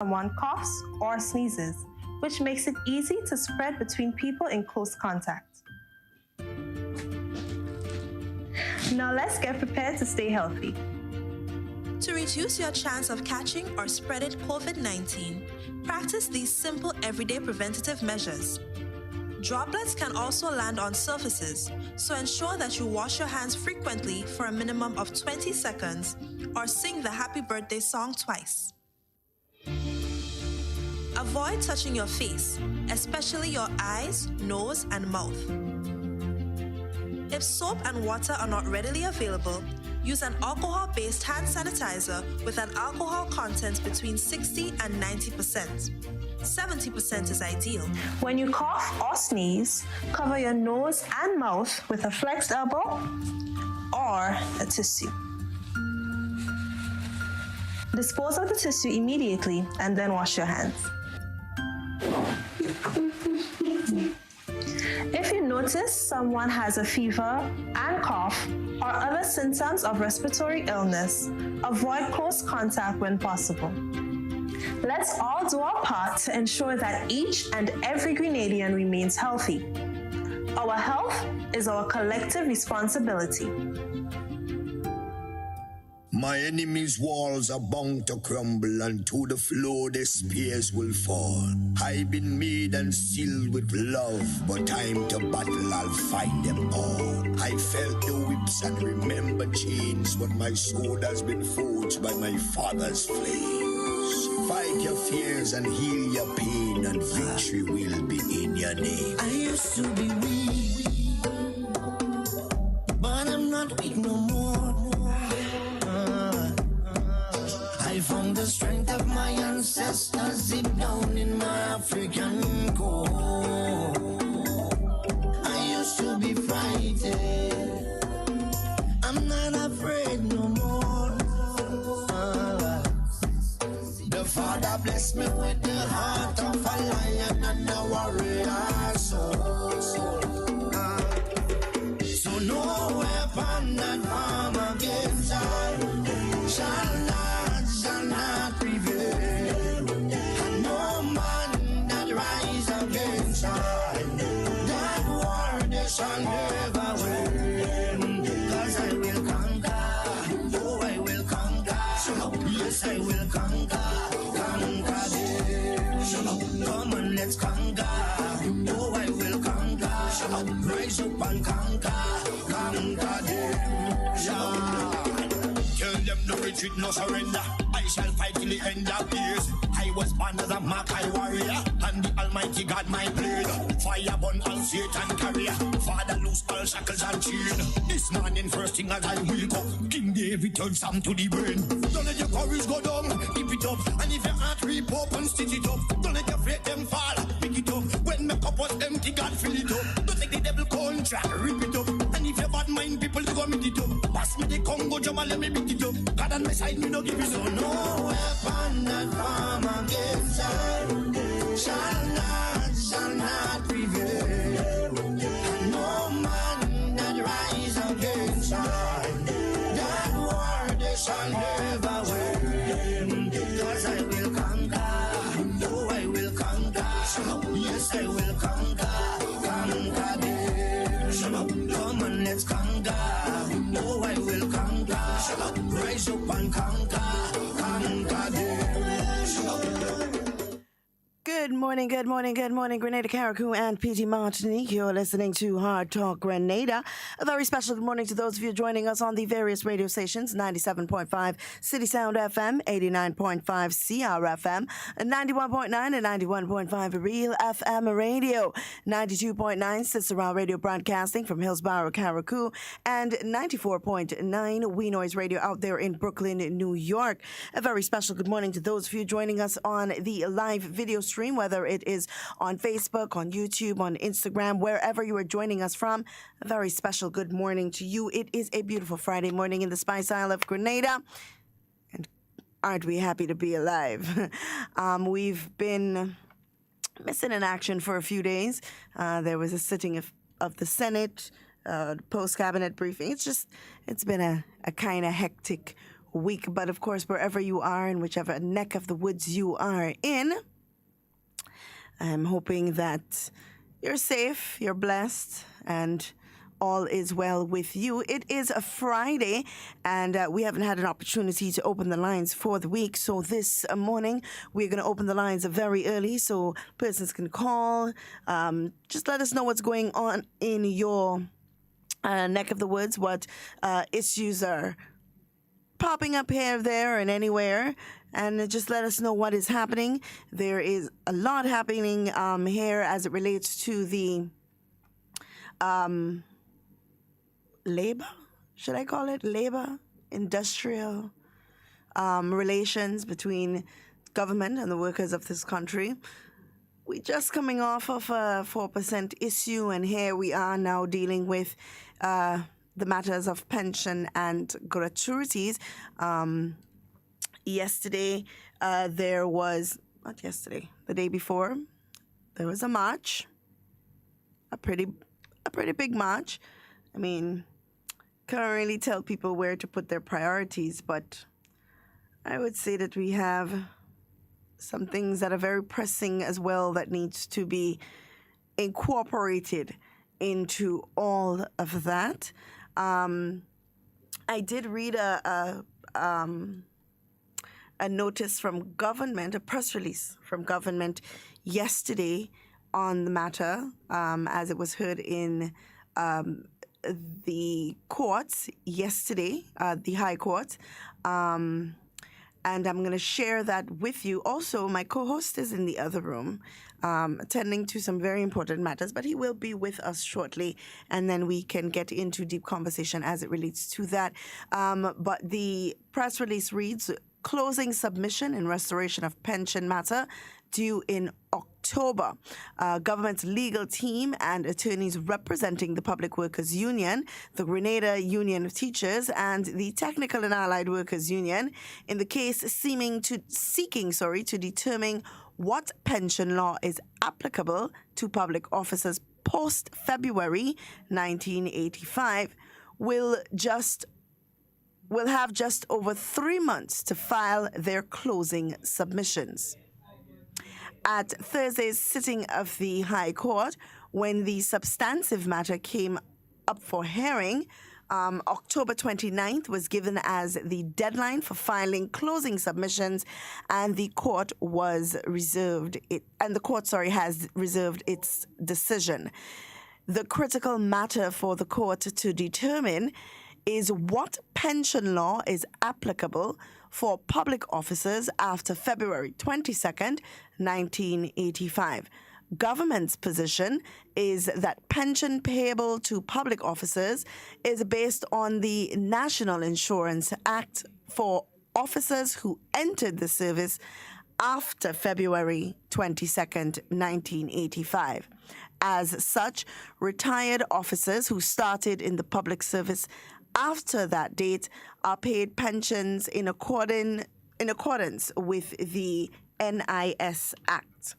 someone coughs or sneezes, which makes it easy to spread between people in close contact. Now let's get prepared to stay healthy. To reduce your chance of catching or spreading COVID-19, practice these simple everyday preventative measures. Droplets can also land on surfaces, so ensure that you wash your hands frequently for a minimum of 20 seconds or sing the happy birthday song twice. Avoid touching your face, especially your eyes, nose, and mouth. If soap and water are not readily available, use an alcohol-based hand sanitizer with an alcohol content between 60 and 90%. 70% is ideal. When you cough or sneeze, cover your nose and mouth with a flexed elbow or a tissue. Dispose of the tissue immediately and then wash your hands. If you notice someone has a fever and cough or other symptoms of respiratory illness, avoid close contact when possible. Let's all do our part to ensure that each and every Grenadian remains healthy. Our health is our collective responsibility. My enemies' walls are bound to crumble, and to the floor their spears will fall. I've been made and sealed with love, but time to battle, I'll fight them all. I felt the whips and remember chains, but my sword has been forged by my father's flames. Fight your fears and heal your pain, and victory will be in your name. I used to be weak, but I'm not weak no more. I found the strength of my ancestors deep down in my African core. I used to be frightened, I'm not afraid no more. The Father blessed me with the heart of a lion and a warrior soul. So no weapon that form against I shall not prevail, and no man that rise against I, that war they shall never win. 'Cause I will conquer, oh I will conquer, yes I will conquer them. Come on, let's conquer, oh I will conquer, rise up and conquer them. Tell them no retreat, no surrender. I shall fight till the end of days. I was born as a Makai warrior, and the Almighty God my blade. Fire burn all Satan carrier. Father loose all shackles and chain. This morning first thing as I wake up, King David turn some to the brain. Don't let your courage go down, keep it up. And if your heart rip up and stitch it up, don't let your faith them fall, pick it up. When my cup was empty, God fill it up. Don't take the devil contract, rip it up. And if your bad mind people to go meet it up, pass me the Congo drum and let me beat it up. God on my side, me no give it up. So no weapon that form against I shall not prevail. And no man that rise against I, that war they shall never win. 'Cause I will conquer, oh I will conquer, yes I will conquer them. Come on, let's conquer, oh I will conquer, rise up and conquer them. Good morning, Grenada, Carriacou, and PT Martinique. You're listening to Hard Talk Grenada. A very special good morning to those of you joining us on the various radio stations, 97.5 CitysoundFM, 89.5 CRFM, 91.9 and 91.5 RealFM Radio, 92.9 Cicero Radio Broadcasting from Hillsborough, Carriacou, and 94.9 We Noise Radio out there in Brooklyn, New York. A very special good morning to those of you joining us on the live video stream, whether it is on Facebook, on YouTube, on Instagram, wherever you are joining us from. A very special good morning to you. It is a beautiful Friday morning in the Spice Isle of Grenada. And aren't we happy to be alive? We've been missing in action for a few days. There was a sitting of the Senate, post-cabinet briefing. It's been a kind of hectic week. But of course, wherever you are, in whichever neck of the woods you are in, I'm hoping that you're safe, you're blessed, and all is well with you. It is a Friday, and we haven't had an opportunity to open the lines for the week. So this morning, we're going to open the lines very early so persons can call. Just let us know what's going on in your neck of the woods, what issues are popping up here, there, and anywhere. And just let us know what is happening. There is a lot happening here as it relates to the labor, should I call it? Labor, industrial relations between government and the workers of this country. We're just coming off of a 4% issue, and here we are now dealing with the matters of pension and gratuities. Yesterday, there was, not yesterday, the day before, there was a march, a pretty big march. I mean, can't really tell people where to put their priorities, but I would say that we have some things that are very pressing as well that needs to be incorporated into all of that. I did read a notice from government, a press release from government yesterday on the matter, as it was heard in the courts yesterday, the High Court. And I'm going to share that with you. Also, my co-host is in the other room, attending to some very important matters, but he will be with us shortly, and then we can get into deep conversation as it relates to that. But the press release reads, closing submission and restoration of pension matter due in October. Government's legal team and attorneys representing the Public Workers Union, the Grenada Union of Teachers, and the Technical and Allied Workers Union in the case seeking to determine what pension law is applicable to public officers post-February 1985 will have just over 3 months to file their closing submissions. At Thursday's sitting of the High Court, when the substantive matter came up for hearing, October 29th was given as the deadline for filing closing submissions, and the court has reserved its decision. The critical matter for the court to determine is what pension law is applicable for public officers after February 22nd, 1985. Government's position is that pension payable to public officers is based on the National Insurance Act for officers who entered the service after February 22nd, 1985. As such, retired officers who started in the public service after that date are paid pensions in accordance with the NIS Act.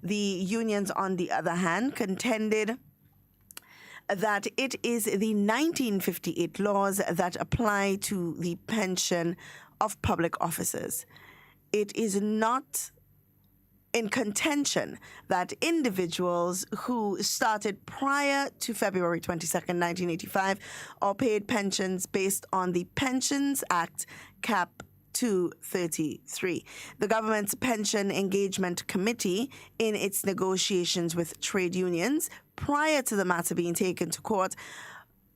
The unions, on the other hand, contended that it is the 1958 laws that apply to the pension of public officers. It is not in contention that individuals who started prior to February 22nd, 1985 are paid pensions based on the Pensions Act Cap 233. The government's Pension Engagement Committee, in its negotiations with trade unions prior to the matter being taken to court,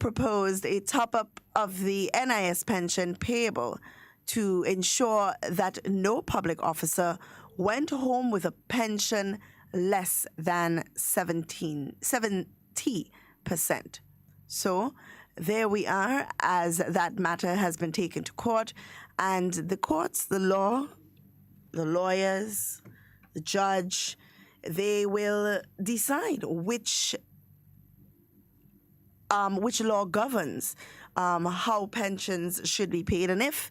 proposed a top-up of the NIS pension payable to ensure that no public officer went home with a pension less than 70%. So there we are, as that matter has been taken to court, and the courts, the law, the lawyers, the judge, they will decide which law governs how pensions should be paid, and if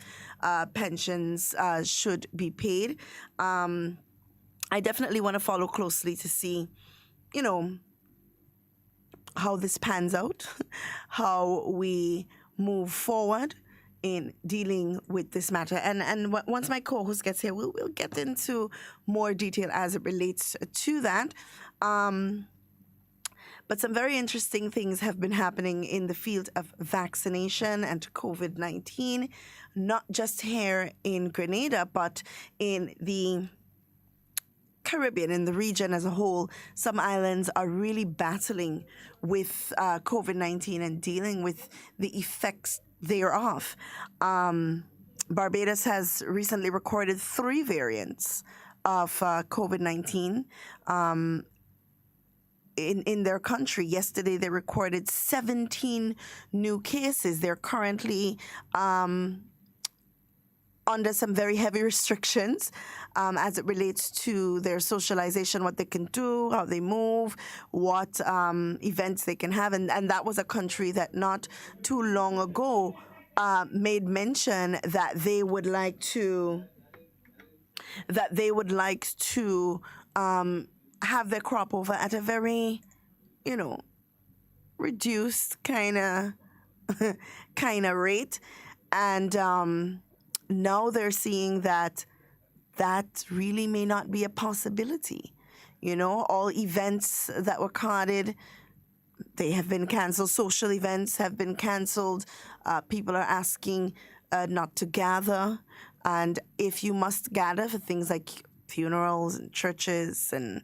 pensions should be paid. I definitely want to follow closely to see, how this pans out, how we move forward in dealing with this matter. And once my co-host gets here, we'll get into more detail as it relates to that. But some very interesting things have been happening in the field of vaccination and COVID-19, not just here in Grenada, but in the Caribbean, in the region as a whole. Some islands are really battling with COVID-19 and dealing with the effects thereof. Barbados has recently recorded 3 variants of COVID-19 in their country. Yesterday, they recorded 17 new cases. They're currently under some very heavy restrictions as it relates to their socialization, what they can do, how they move, what events they can have. And that was a country that not too long ago made mention that they would like to have their crop over at a very, reduced kind of rate. And now they're seeing that really may not be a possibility. All events that were carded, they have been canceled. Social events have been canceled. People are asking not to gather. And if you must gather for things like funerals and churches and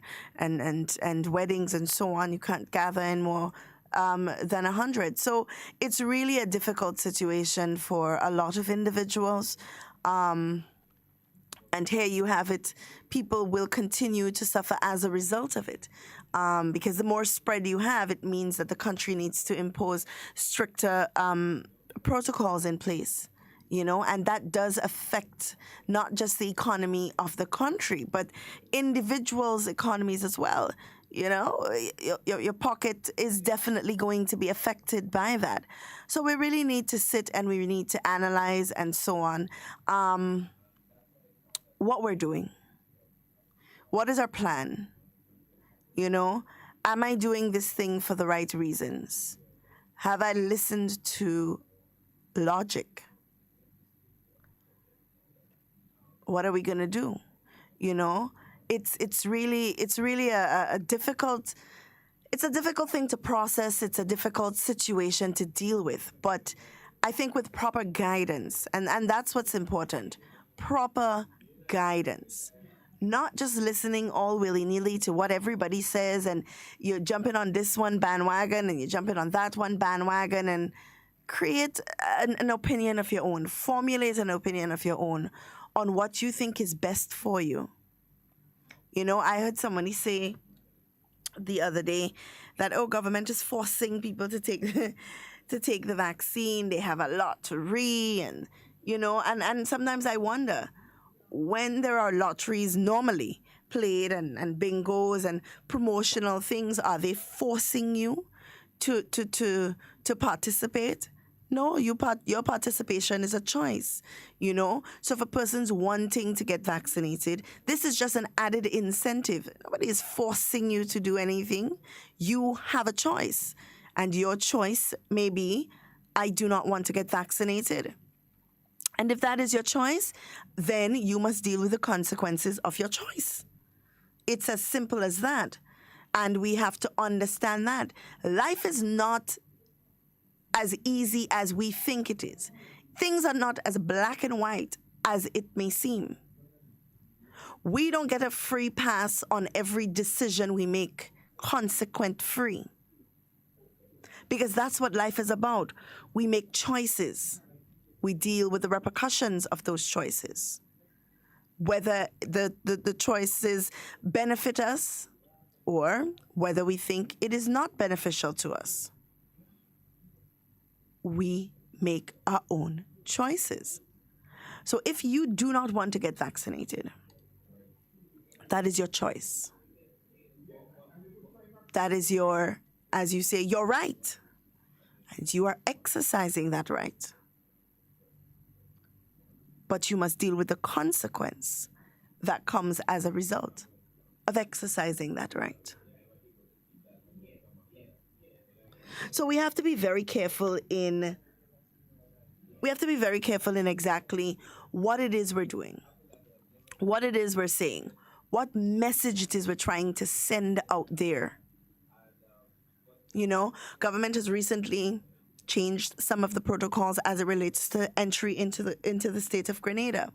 weddings and so on, you can't gather in more than 100. So it's really a difficult situation for a lot of individuals. And here you have it. People will continue to suffer as a result of it. Because the more spread you have, it means that the country needs to impose stricter protocols in place. And that does affect not just the economy of the country, but individuals' economies as well. Your pocket is definitely going to be affected by that. So we really need to sit and we need to analyze and so on what we're doing. What is our plan? Am I doing this thing for the right reasons? Have I listened to logic? What are we going to do? It's really a difficult thing to process. It's a difficult situation to deal with. But I think with proper guidance, and that's what's important, proper guidance. Not just listening all willy-nilly to what everybody says, and you're jumping on this one bandwagon and you're jumping on that one bandwagon, and create an opinion of your own. Formulate an opinion of your own on what you think is best for you. I heard somebody say the other day that, government is forcing people to take the vaccine. They have a lottery, and sometimes I wonder, when there are lotteries normally played and bingos and promotional things, are they forcing you to participate? No, your participation is a choice, So if a person's wanting to get vaccinated, this is just an added incentive. Nobody is forcing you to do anything. You have a choice. And your choice may be, I do not want to get vaccinated. And if that is your choice, then you must deal with the consequences of your choice. It's as simple as that. And we have to understand that. Life is not as easy as we think it is. Things are not as black and white as it may seem. We don't get a free pass on every decision we make, consequent free. Because that's what life is about. We make choices. We deal with the repercussions of those choices. Whether the choices benefit us or whether we think it is not beneficial to us. We make our own choices. So if you do not want to get vaccinated, that is your choice. That is your, as you say, your right. And you are exercising that right. But you must deal with the consequence that comes as a result of exercising that right. So we have to be very careful in we have to be very careful in exactly what it is we're doing, what it is we're saying, what message it is we're trying to send out there. You know, government has recently changed some of the protocols as it relates to entry into the state of Grenada.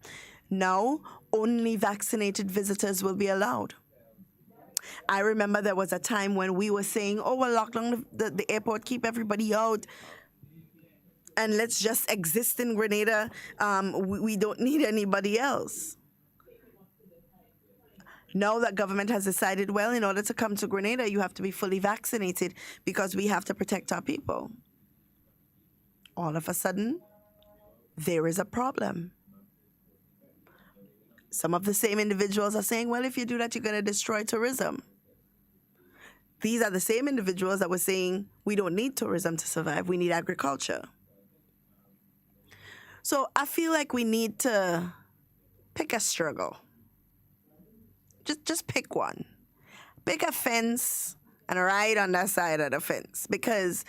Now, only vaccinated visitors will be allowed. I remember there was a time when we were saying, oh, well, lock down the airport, keep everybody out, and let's just exist in Grenada. We don't need anybody else. Now that government has decided, well, in order to come to Grenada, you have to be fully vaccinated because we have to protect our people. All of a sudden, there is a problem. Some of the same individuals are saying, well, if you do that, you're going to destroy tourism. These are the same individuals that were saying, we don't need tourism to survive, we need agriculture. So I feel like we need to pick a struggle. Just pick one. Pick a fence and ride on that side of the fence, because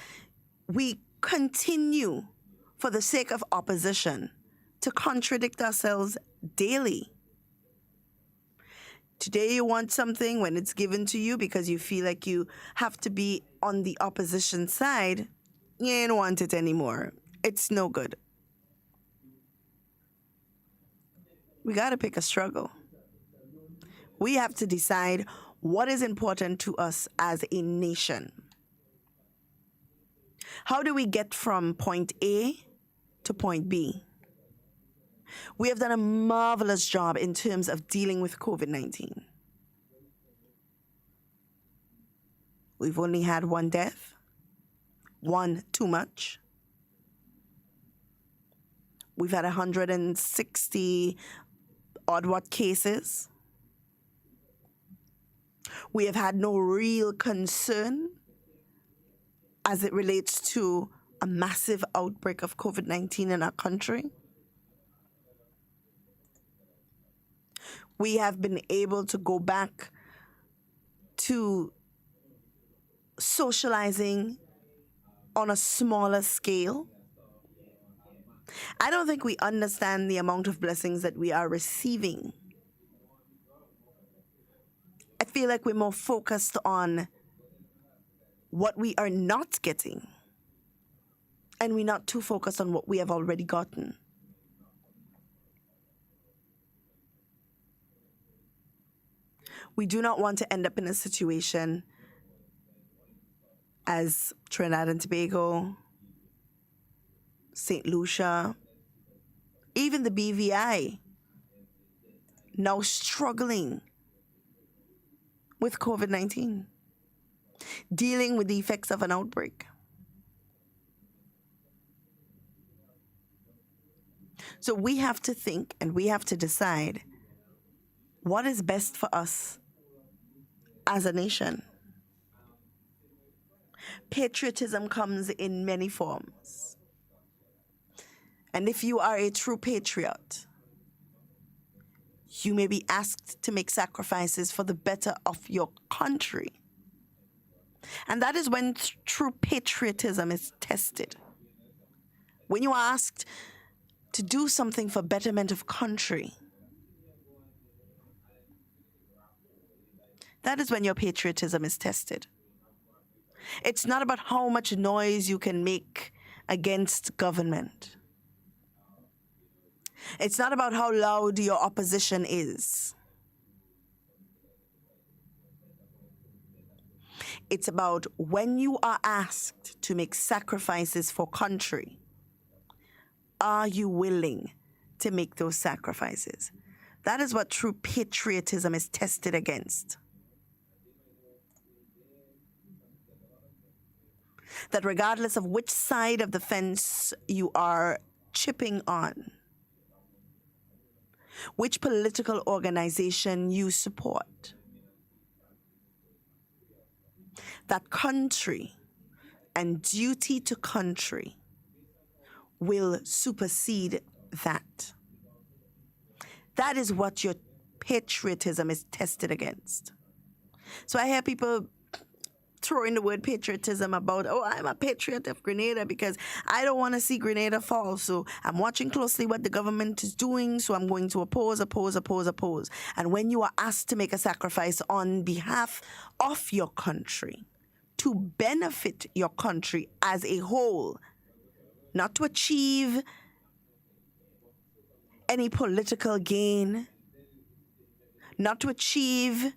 we continue, for the sake of opposition, to contradict ourselves daily. Today you want something when it's given to you because you feel like you have to be on the opposition side. You ain't want it anymore. It's no good. We got to pick a struggle. We have to decide what is important to us as a nation. How do we get from point A to point B? We have done a marvelous job in terms of dealing with COVID-19. We've only had one death, one too much. We've had 160 odd what cases. We have had no real concern as it relates to a massive outbreak of COVID-19 in our country. We have been able to go back to socializing on a smaller scale. I don't think we understand the amount of blessings that we are receiving. I feel like we're more focused on what we are not getting, and we're not too focused on what we have already gotten. We do not want to end up in a situation as Trinidad and Tobago, St. Lucia, even the BVI, now struggling with COVID-19, dealing with the effects of an outbreak. So we have to think and we have to decide what is best for us as a nation. Patriotism comes in many forms. And if you are a true patriot, you may be asked to make sacrifices for the better of your country. And that is when true patriotism is tested. When you are asked to do something for betterment of country, that is when your patriotism is tested. It's not about how much noise you can make against government. It's not about how loud your opposition is. It's about when you are asked to make sacrifices for country, are you willing to make those sacrifices? That is what true patriotism is tested against. That regardless of which side of the fence you are chipping on, which political organization you support, that country and duty to country will supersede that. That is what your patriotism is tested against. So I hear people throwing the word patriotism about, oh, I'm a patriot of Grenada because I don't want to see Grenada fall. So I'm watching closely what the government is doing. So I'm going to oppose. And when you are asked to make a sacrifice on behalf of your country, to benefit your country as a whole, not to achieve any political gain, not to achieve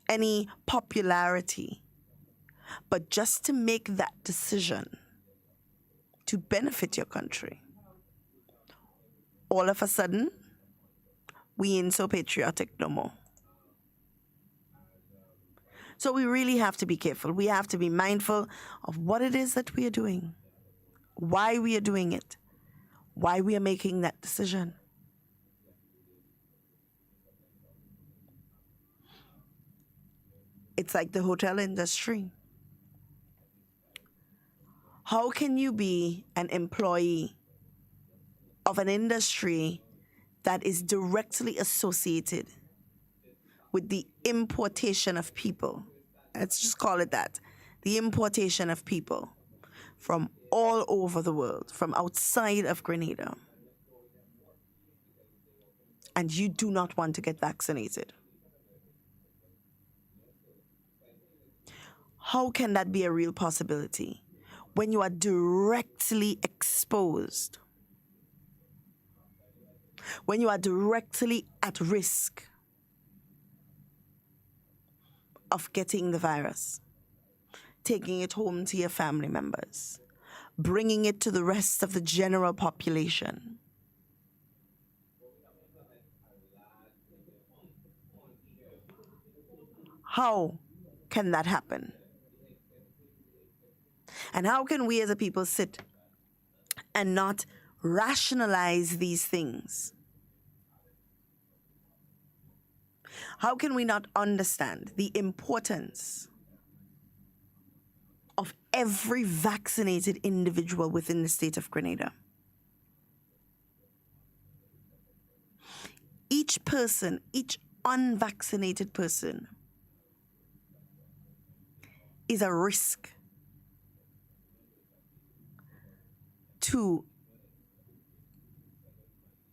any popularity, but just to make that decision to benefit your country. All of a sudden, we ain't so patriotic no more. So we really have to be careful. We have to be mindful of what it is that we are doing, why we are doing it, why we are making that decision. It's like the hotel industry. How can you be an employee of an industry that is directly associated with the importation of people? Let's just call it that. The importation of people from all over the world, from outside of Grenada. And you do not want to get vaccinated. How can that be a real possibility when you are directly exposed? When you are directly at risk of getting the virus, taking it home to your family members, bringing it to the rest of the general population. How can that happen? And how can we as a people sit and not rationalize these things? How can we not understand the importance of every vaccinated individual within the state of Grenada? Each person, each unvaccinated person is a risk to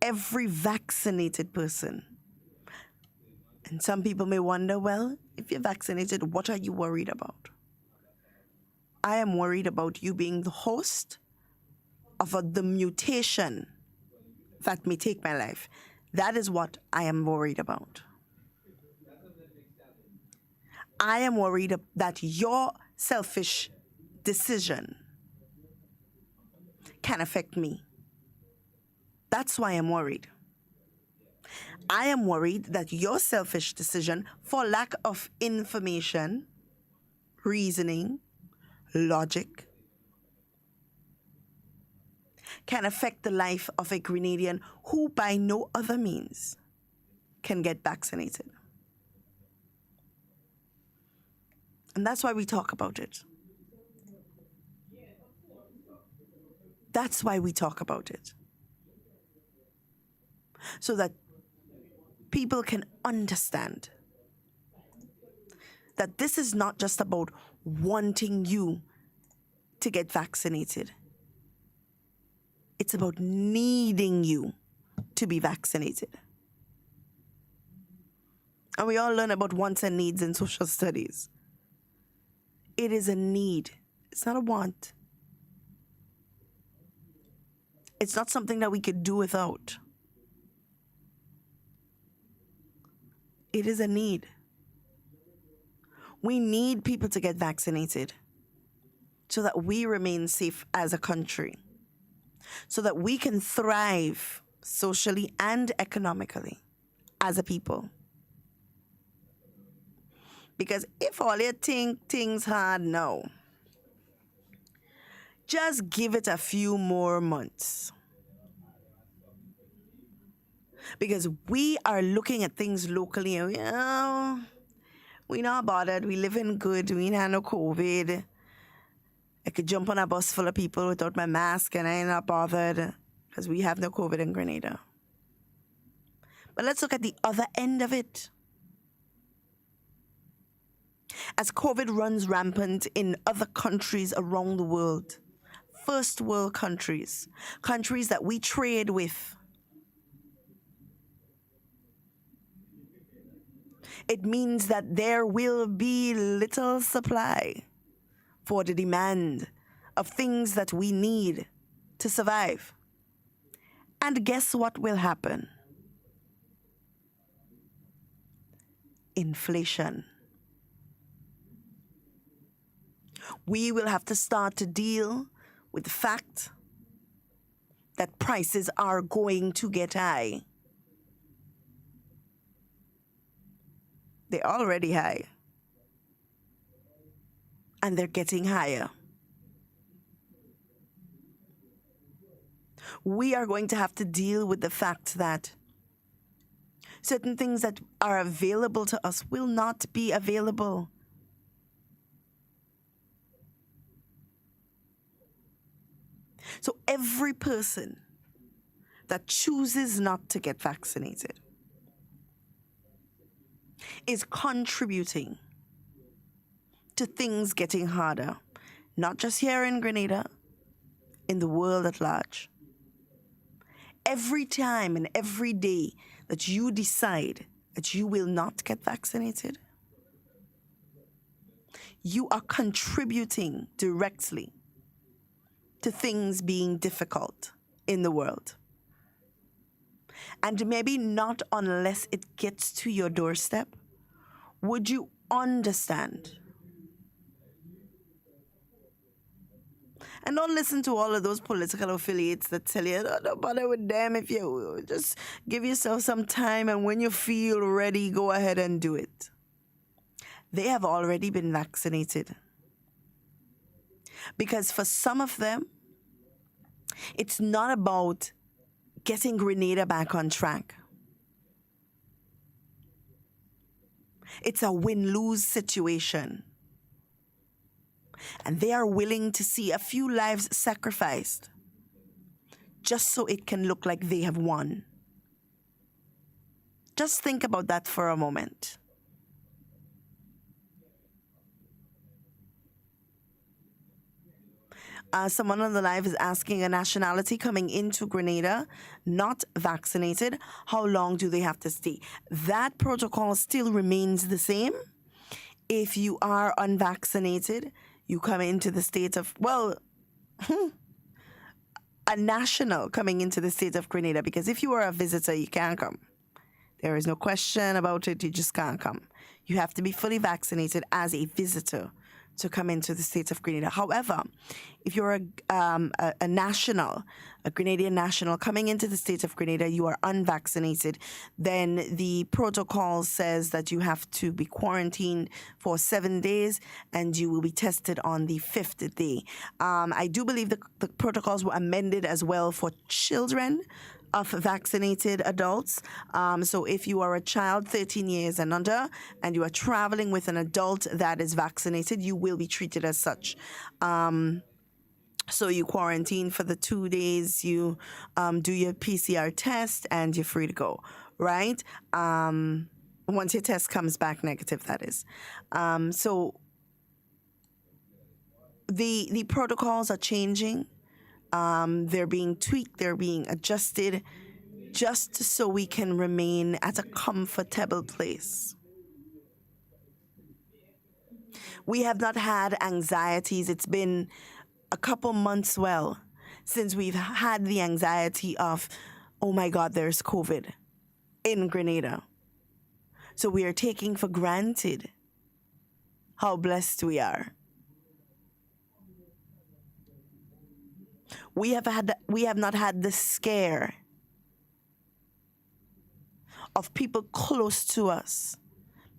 every vaccinated person. And some people may wonder, well, if you're vaccinated, what are you worried about? I am worried about you being the host of the mutation that may take my life. That is what I am worried about. I am worried that your selfish decision can affect me. That's why I'm worried. I am worried that your selfish decision, for lack of information, reasoning, logic, can affect the life of a Grenadian who by no other means can get vaccinated. And that's why we talk about it. That's why we talk about it. So that people can understand that this is not just about wanting you to get vaccinated. It's about needing you to be vaccinated. And we all learn about wants and needs in social studies. It is a need. It's not a want. It's not something that we could do without. It is a need. We need people to get vaccinated so that we remain safe as a country, so that we can thrive socially and economically as a people. Because if all you think things hard now, just give it a few more months. Because we are looking at things locally and we not bothered. We living good. We ain't had no COVID. I could jump on a bus full of people without my mask and I ain't not bothered because we have no COVID in Grenada. But let's look at the other end of it. as COVID runs rampant in other countries around the world, first world countries, countries that we trade with. It means that there will be little supply for the demand of things that we need to survive. And guess what will happen? Inflation. We will have to start to deal with the fact that prices are going to get high. They're already high. And they're getting higher. We are going to have to deal with the fact that certain things that are available to us will not be available. So every person that chooses not to get vaccinated is contributing to things getting harder, not just here in Grenada, in the world at large. Every time and every day that you decide that you will not get vaccinated, you are contributing directly to things being difficult in the world. And maybe not unless it gets to your doorstep would you understand. And don't listen to all of those political affiliates that tell you, don't bother with them, if you just give yourself some time and when you feel ready, go ahead and do it. They have already been vaccinated. Because for some of them, it's not about getting Grenada back on track. It's a win-lose situation. And they are willing to see a few lives sacrificed just so it can look like they have won. Just think about that for a moment. Someone on the live is asking, a nationality coming into Grenada, not vaccinated, how long do they have to stay? That protocol still remains the same. If you are unvaccinated, you come into the state of, a national coming into the state of Grenada, because if you are a visitor, you can't come. There is no question about it, you just can't come. You have to be fully vaccinated as a visitor to come into the state of Grenada. However, if you're a national, a Grenadian national coming into the state of Grenada, you are unvaccinated, then the protocol says that you have to be quarantined for 7 days and you will be tested on the 5th day. I do believe the protocols were amended as well for children of vaccinated adults. So if you are a child 13 years and under and you are traveling with an adult that is vaccinated, you will be treated as such. So you quarantine for the 2 days, you do your PCR test, and you're free to go, right? Once your test comes back negative, that is. So the protocols are changing. They're being tweaked, they're being adjusted, just so we can remain at a comfortable place. We have not had anxieties. It's been a couple months, since we've had the anxiety of, oh my God, there's COVID in Grenada. So we are taking for granted how blessed we are. We have not had the scare of people close to us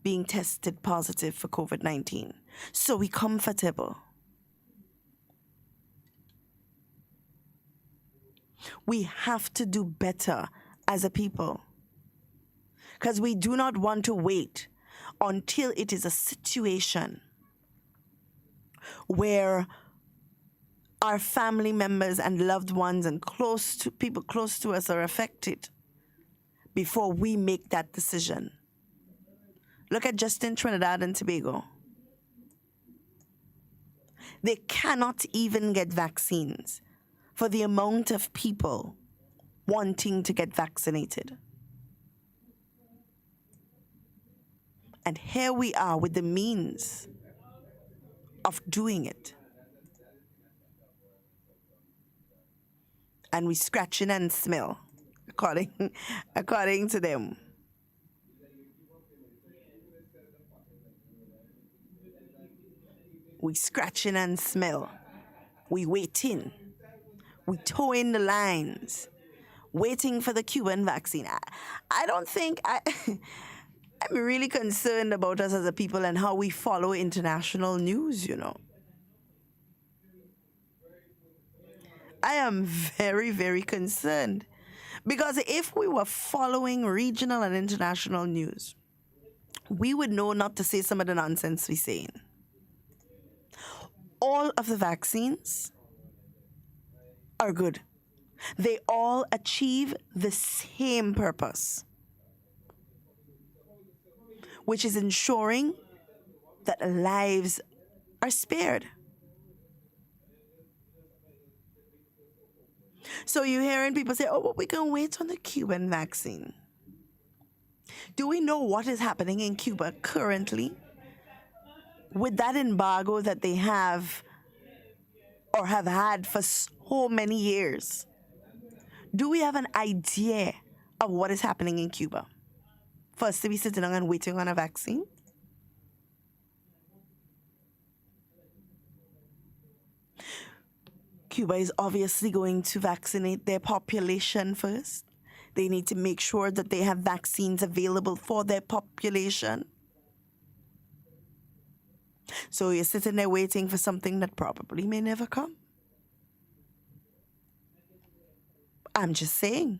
being tested positive for COVID-19. So we're comfortable. We have to do better as a people, because we do not want to wait until it is a situation where our family members and loved ones and people close to us are affected before we make that decision. Look at just in Trinidad and Tobago. They cannot even get vaccines for the amount of people wanting to get vaccinated. And here we are with the means of doing it. And we scratching and smell, according to them. We scratching and smell. We waiting. We towing the lines, waiting for the Cuban vaccine. I don't think I'm really concerned about us as a people and how we follow international news, you know. I am very, very concerned. Because if we were following regional and international news, we would know not to say some of the nonsense we're saying. All of the vaccines are good. They all achieve the same purpose, which is ensuring that lives are spared. So you're hearing people say, oh, well, we can wait on the Cuban vaccine. Do we know what is happening in Cuba currently with that embargo that they have or have had for so many years? Do we have an idea of what is happening in Cuba for us to be sitting down and waiting on a vaccine? Cuba is obviously going to vaccinate their population first. They need to make sure that they have vaccines available for their population. So you're sitting there waiting for something that probably may never come. I'm just saying.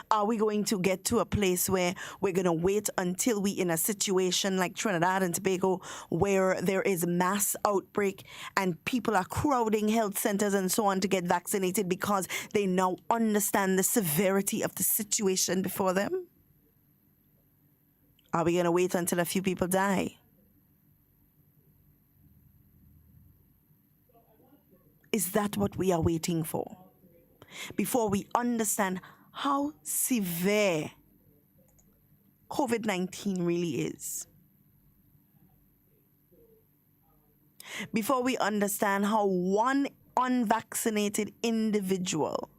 Are we going to get to a place where we're going to wait until we in a situation like Trinidad and Tobago where there is mass outbreak and people are crowding health centers and so on to get vaccinated because they now understand the severity of the situation before them? Are we going to wait until a few people die? Is that what we are waiting for? Before we understand how severe COVID-19 really is. Before we understand how one unvaccinated individual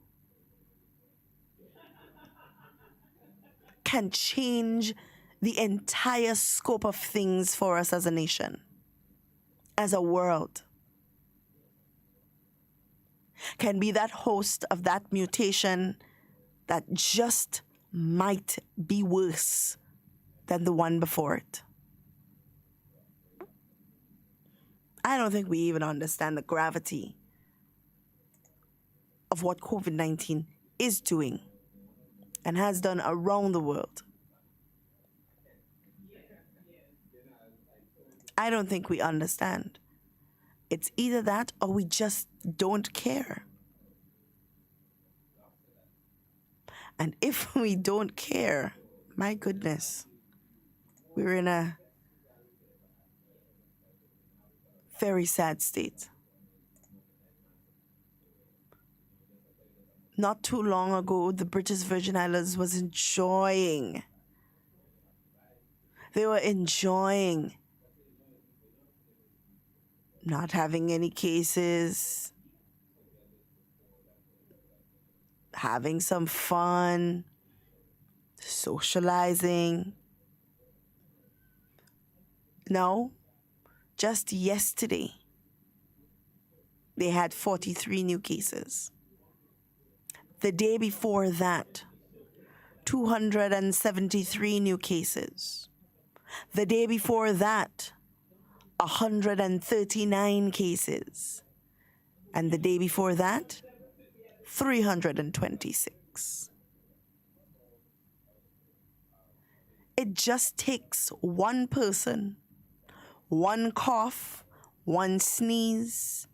can change the entire scope of things for us as a nation, as a world. Can be that host of that mutation that just might be worse than the one before it. I don't think we even understand the gravity of what COVID-19 is doing and has done around the world. I don't think we understand. It's either that or we just don't care. And if we don't care, my goodness, we're in a very sad state. Not too long ago, the British Virgin Islands was enjoying. They were enjoying not having any cases, having some fun, socializing. No, just yesterday, they had 43 new cases. The day before that, 273 new cases. The day before that, 139 cases. And the day before that, 326. It just takes one person, one cough, one sneeze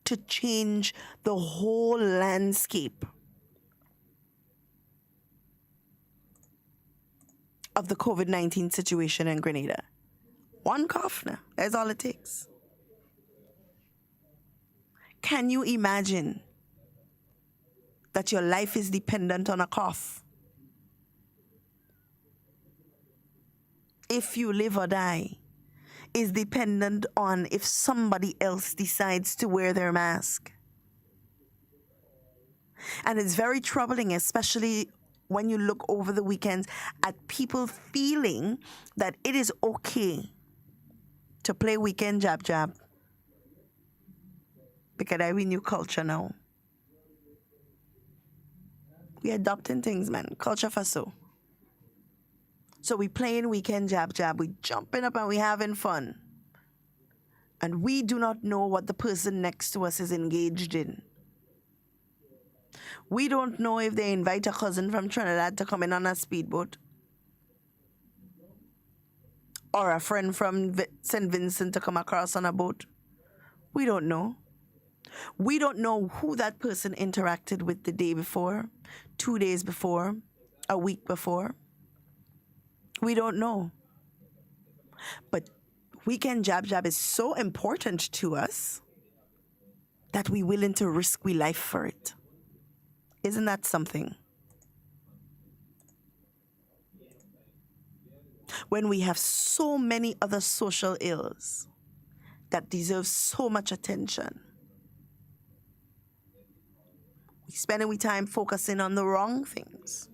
to change the whole landscape of the COVID-19 situation in Grenada. One cough now. That's all it takes. Can you imagine that your life is dependent on a cough? If you live or die is dependent on if somebody else decides to wear their mask. And it's very troubling, especially when you look over the weekends at people feeling that it is okay to play weekend jab. Because I new culture now. We adopting things, man. Culture for so. So we playing weekend jab. We jumping up and we having fun. And we do not know what the person next to us is engaged in. We don't know if they invite a cousin from Trinidad to come in on a speedboat. Or a friend from St. Vincent to come across on a boat. We don't know. We don't know who that person interacted with the day before, 2 days before, a week before. We don't know. But weekend jab is so important to us that we're willing to risk we life for it. Isn't that something? When we have so many other social ills that deserve so much attention, we're spending we time focusing on the wrong things.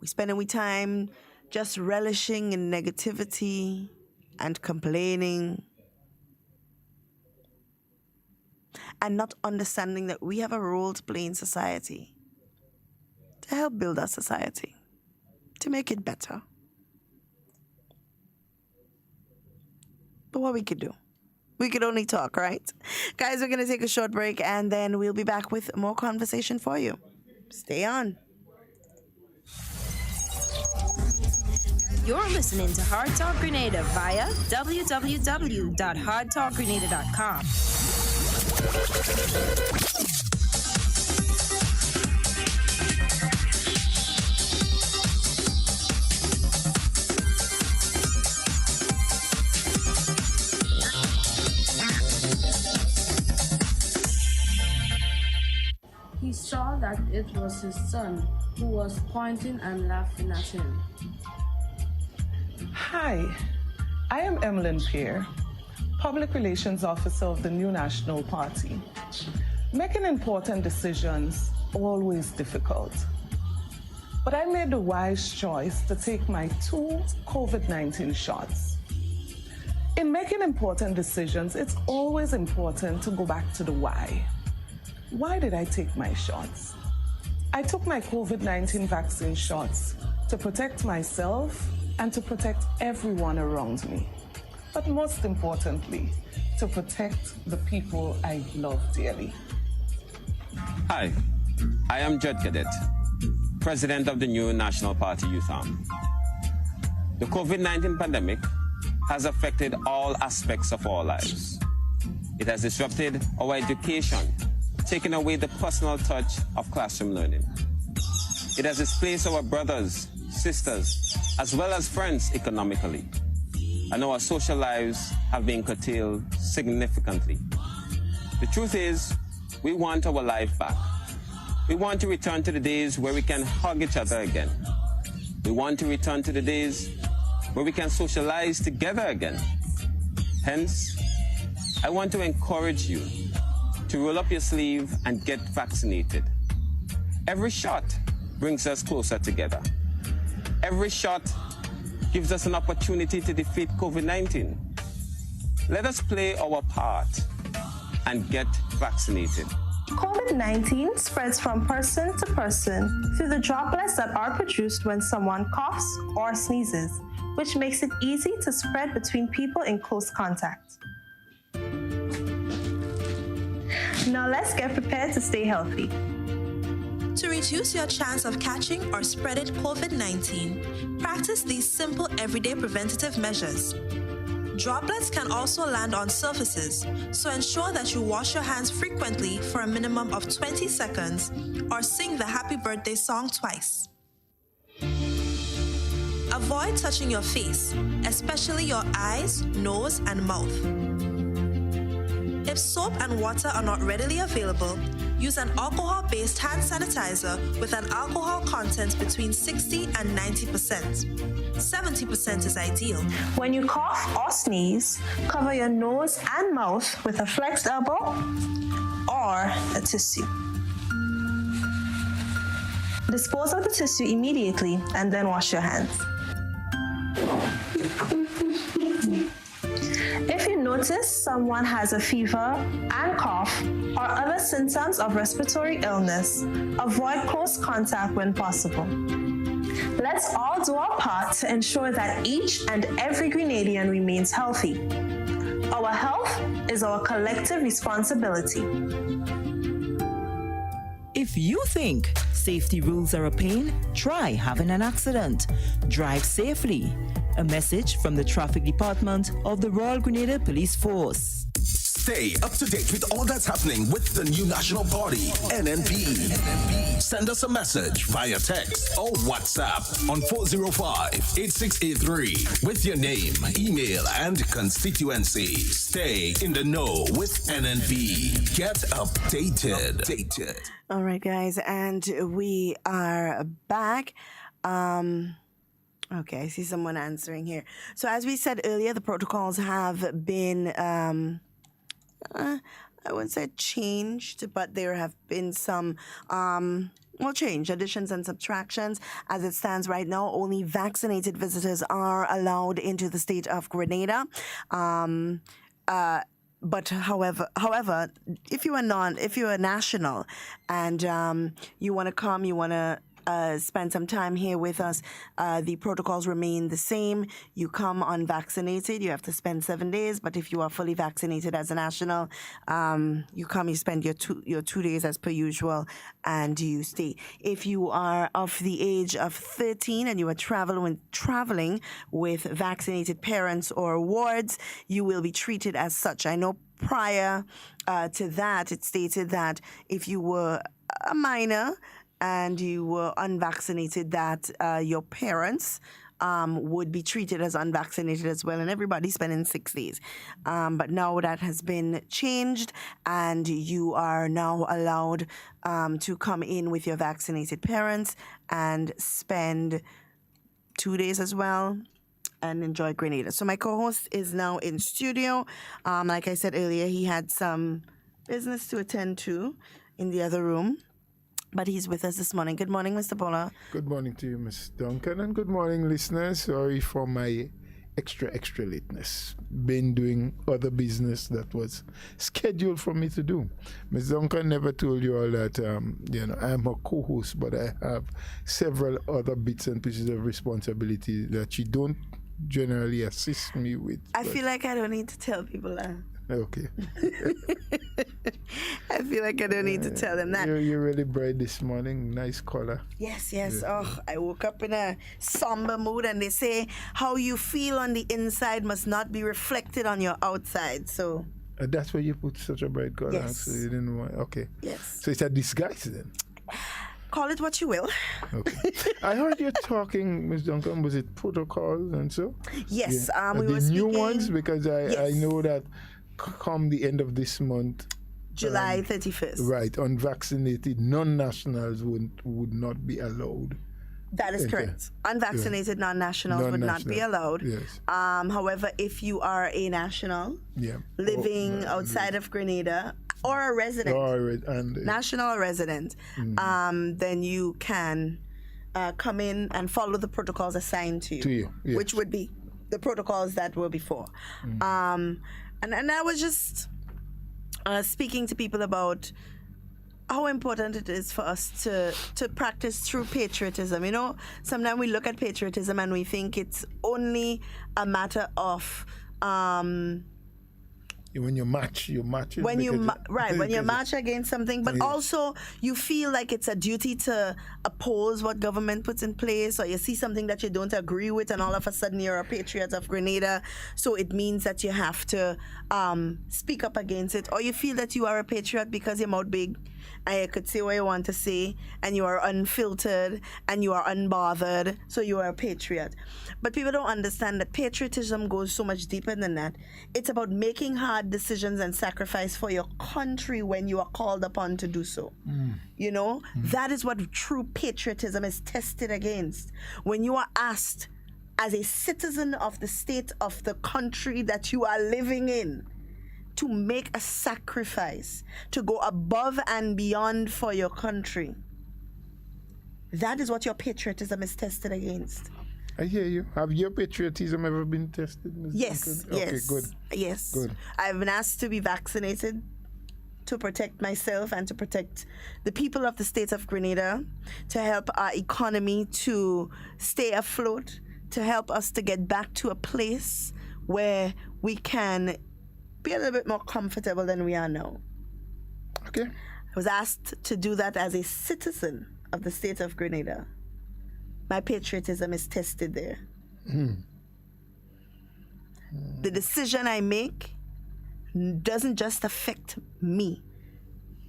We're spending we time just relishing in negativity and complaining and not understanding that we have a role to play in society to help build our society, to make it better. But what we could do? We could only talk, right? Guys, we're going to take a short break and then we'll be back with more conversation for you. Stay on. You're listening to Hard Talk Grenada via www.hardtalkgrenada.com. He saw that it was his son who was pointing and laughing at him. Hi, I am Emmeline Pierre, Public Relations Officer of the New National Party. Making important decisions always difficult. But I made the wise choice to take my 2 COVID-19 shots. In making important decisions, it's always important to go back to the why. Why did I take my shots? I took my COVID-19 vaccine shots to protect myself and to protect everyone around me. But most importantly, to protect the people I love dearly. Hi, I am Judd Cadet, President of the New National Party Youth Arm. The COVID-19 pandemic has affected all aspects of our lives. It has disrupted our education, taking away the personal touch of classroom learning. It has displaced our brothers, sisters, as well as friends economically. And our social lives have been curtailed significantly. The truth is, we want our life back. We want to return to the days where we can hug each other again. We want to return to the days where we can socialize together again. Hence, I want to encourage you to roll up your sleeve and get vaccinated. Every shot brings us closer together. Every shot gives us an opportunity to defeat COVID-19. Let us play our part and get vaccinated. COVID-19 spreads from person to person through the droplets that are produced when someone coughs or sneezes, which makes it easy to spread between people in close contact. Now let's get prepared to stay healthy. To reduce your chance of catching or spreading COVID-19, practice these simple everyday preventative measures. Droplets can also land on surfaces, so ensure that you wash your hands frequently for a minimum of 20 seconds or sing the happy birthday song twice. Avoid touching your face, especially your eyes, nose, and mouth. If soap and water are not readily available, use an alcohol-based hand sanitizer with an alcohol content between 60 and 90%. 70% is ideal. When you cough or sneeze, cover your nose and mouth with a flexed elbow or a tissue. Dispose of the tissue immediately and then wash your hands. If you notice someone has a fever and cough or other symptoms of respiratory illness, avoid close contact when possible. Let's all do our part to ensure that each and every Grenadian remains healthy. Our health is our collective responsibility. If you think safety rules are a pain, try having an accident. Drive safely. A message from the Traffic Department of the Royal Grenada Police Force. Stay up to date with all that's happening with the new National Party, NNP. Send us a message via text or WhatsApp on 405-8683 with your name, email, and constituency. Stay in the know with NNP. Get updated. All right, guys, and we are back. Okay, I see someone answering here. So as we said earlier, the protocols have been, I wouldn't say changed, but there have been some, change, additions and subtractions. As it stands right now, only vaccinated visitors are allowed into the state of Grenada. But however, if you are national and you want to come, you want to spend some time here with us, the protocols remain the same. You come unvaccinated, you have to spend 7 days. But if you are fully vaccinated as a national, you come, you spend your 2 days as per usual, and you stay. If you are of the age of 13 and you are traveling with vaccinated parents or wards, you will be treated as such. I know prior to that, it stated that if you were a minor and you were unvaccinated, that your parents would be treated as unvaccinated as well, and everybody's spending 6 days. But now that has been changed, and you are now allowed to come in with your vaccinated parents and spend 2 days as well and enjoy Grenada. So my co-host is now in studio. Like I said earlier, he had some business to attend to in the other room, but he's with us this morning. Good morning, Mr. Bola. Good morning to you, Ms. Duncan, and good morning, listeners. Sorry for my extra lateness. Been doing other business that was scheduled for me to do. Ms. Duncan never told you all that, I'm a co-host, but I have several other bits and pieces of responsibility that she don't generally assist me with. I feel like I don't need to tell people that. Okay. I feel like I don't need to tell them that. You're really bright this morning. Nice color. Yes. Yeah. Oh, I woke up in a somber mood, and they say how you feel on the inside must not be reflected on your outside. So that's why you put such a bright color. Yes. So you didn't want. Okay. Yes. So it's a disguise then. Call it what you will. Okay. I heard you talking, Ms. Duncan, was it protocols and so? Yes. Yeah. We the were new speaking, ones, because yes. I know that come the end of this month, July 31st. Right, unvaccinated non-nationals would not be allowed. That is correct. Unvaccinated non-nationals would not be allowed. Yes. However, if you are a national living outside of Grenada, or a resident, national or resident, then you can come in and follow the protocols assigned to you, yes. which would be the protocols that were before. And I was just speaking to people about how important it is for us to practice true patriotism. You know, sometimes we look at patriotism and we think it's only a matter of when you match when you match against something, but also you feel like it's a duty to oppose what government puts in place, or you see something that you don't agree with and all of a sudden you're a patriot of Grenada, so it means that you have to speak up against it, or you feel that you are a patriot because your mouth big and you could say what you want to say, and you are unfiltered, and you are unbothered, so you are a patriot. But people don't understand that patriotism goes so much deeper than that. It's about making hard decisions and sacrifice for your country when you are called upon to do so. You know, that is what true patriotism is tested against. When you are asked, as a citizen of the state of the country that you are living in, to make a sacrifice, to go above and beyond for your country. That is what your patriotism is tested against. I hear you. Have your patriotism ever been tested, Ms. Yes, Duncan? yes. Okay, good. Yes. Good. I've been asked to be vaccinated to protect myself and to protect the people of the state of Grenada, to help our economy to stay afloat, to help us to get back to a place where we can be a little bit more comfortable than we are now. Okay. I was asked to do that as a citizen of the state of Grenada. My patriotism is tested there. The decision I make doesn't just affect me.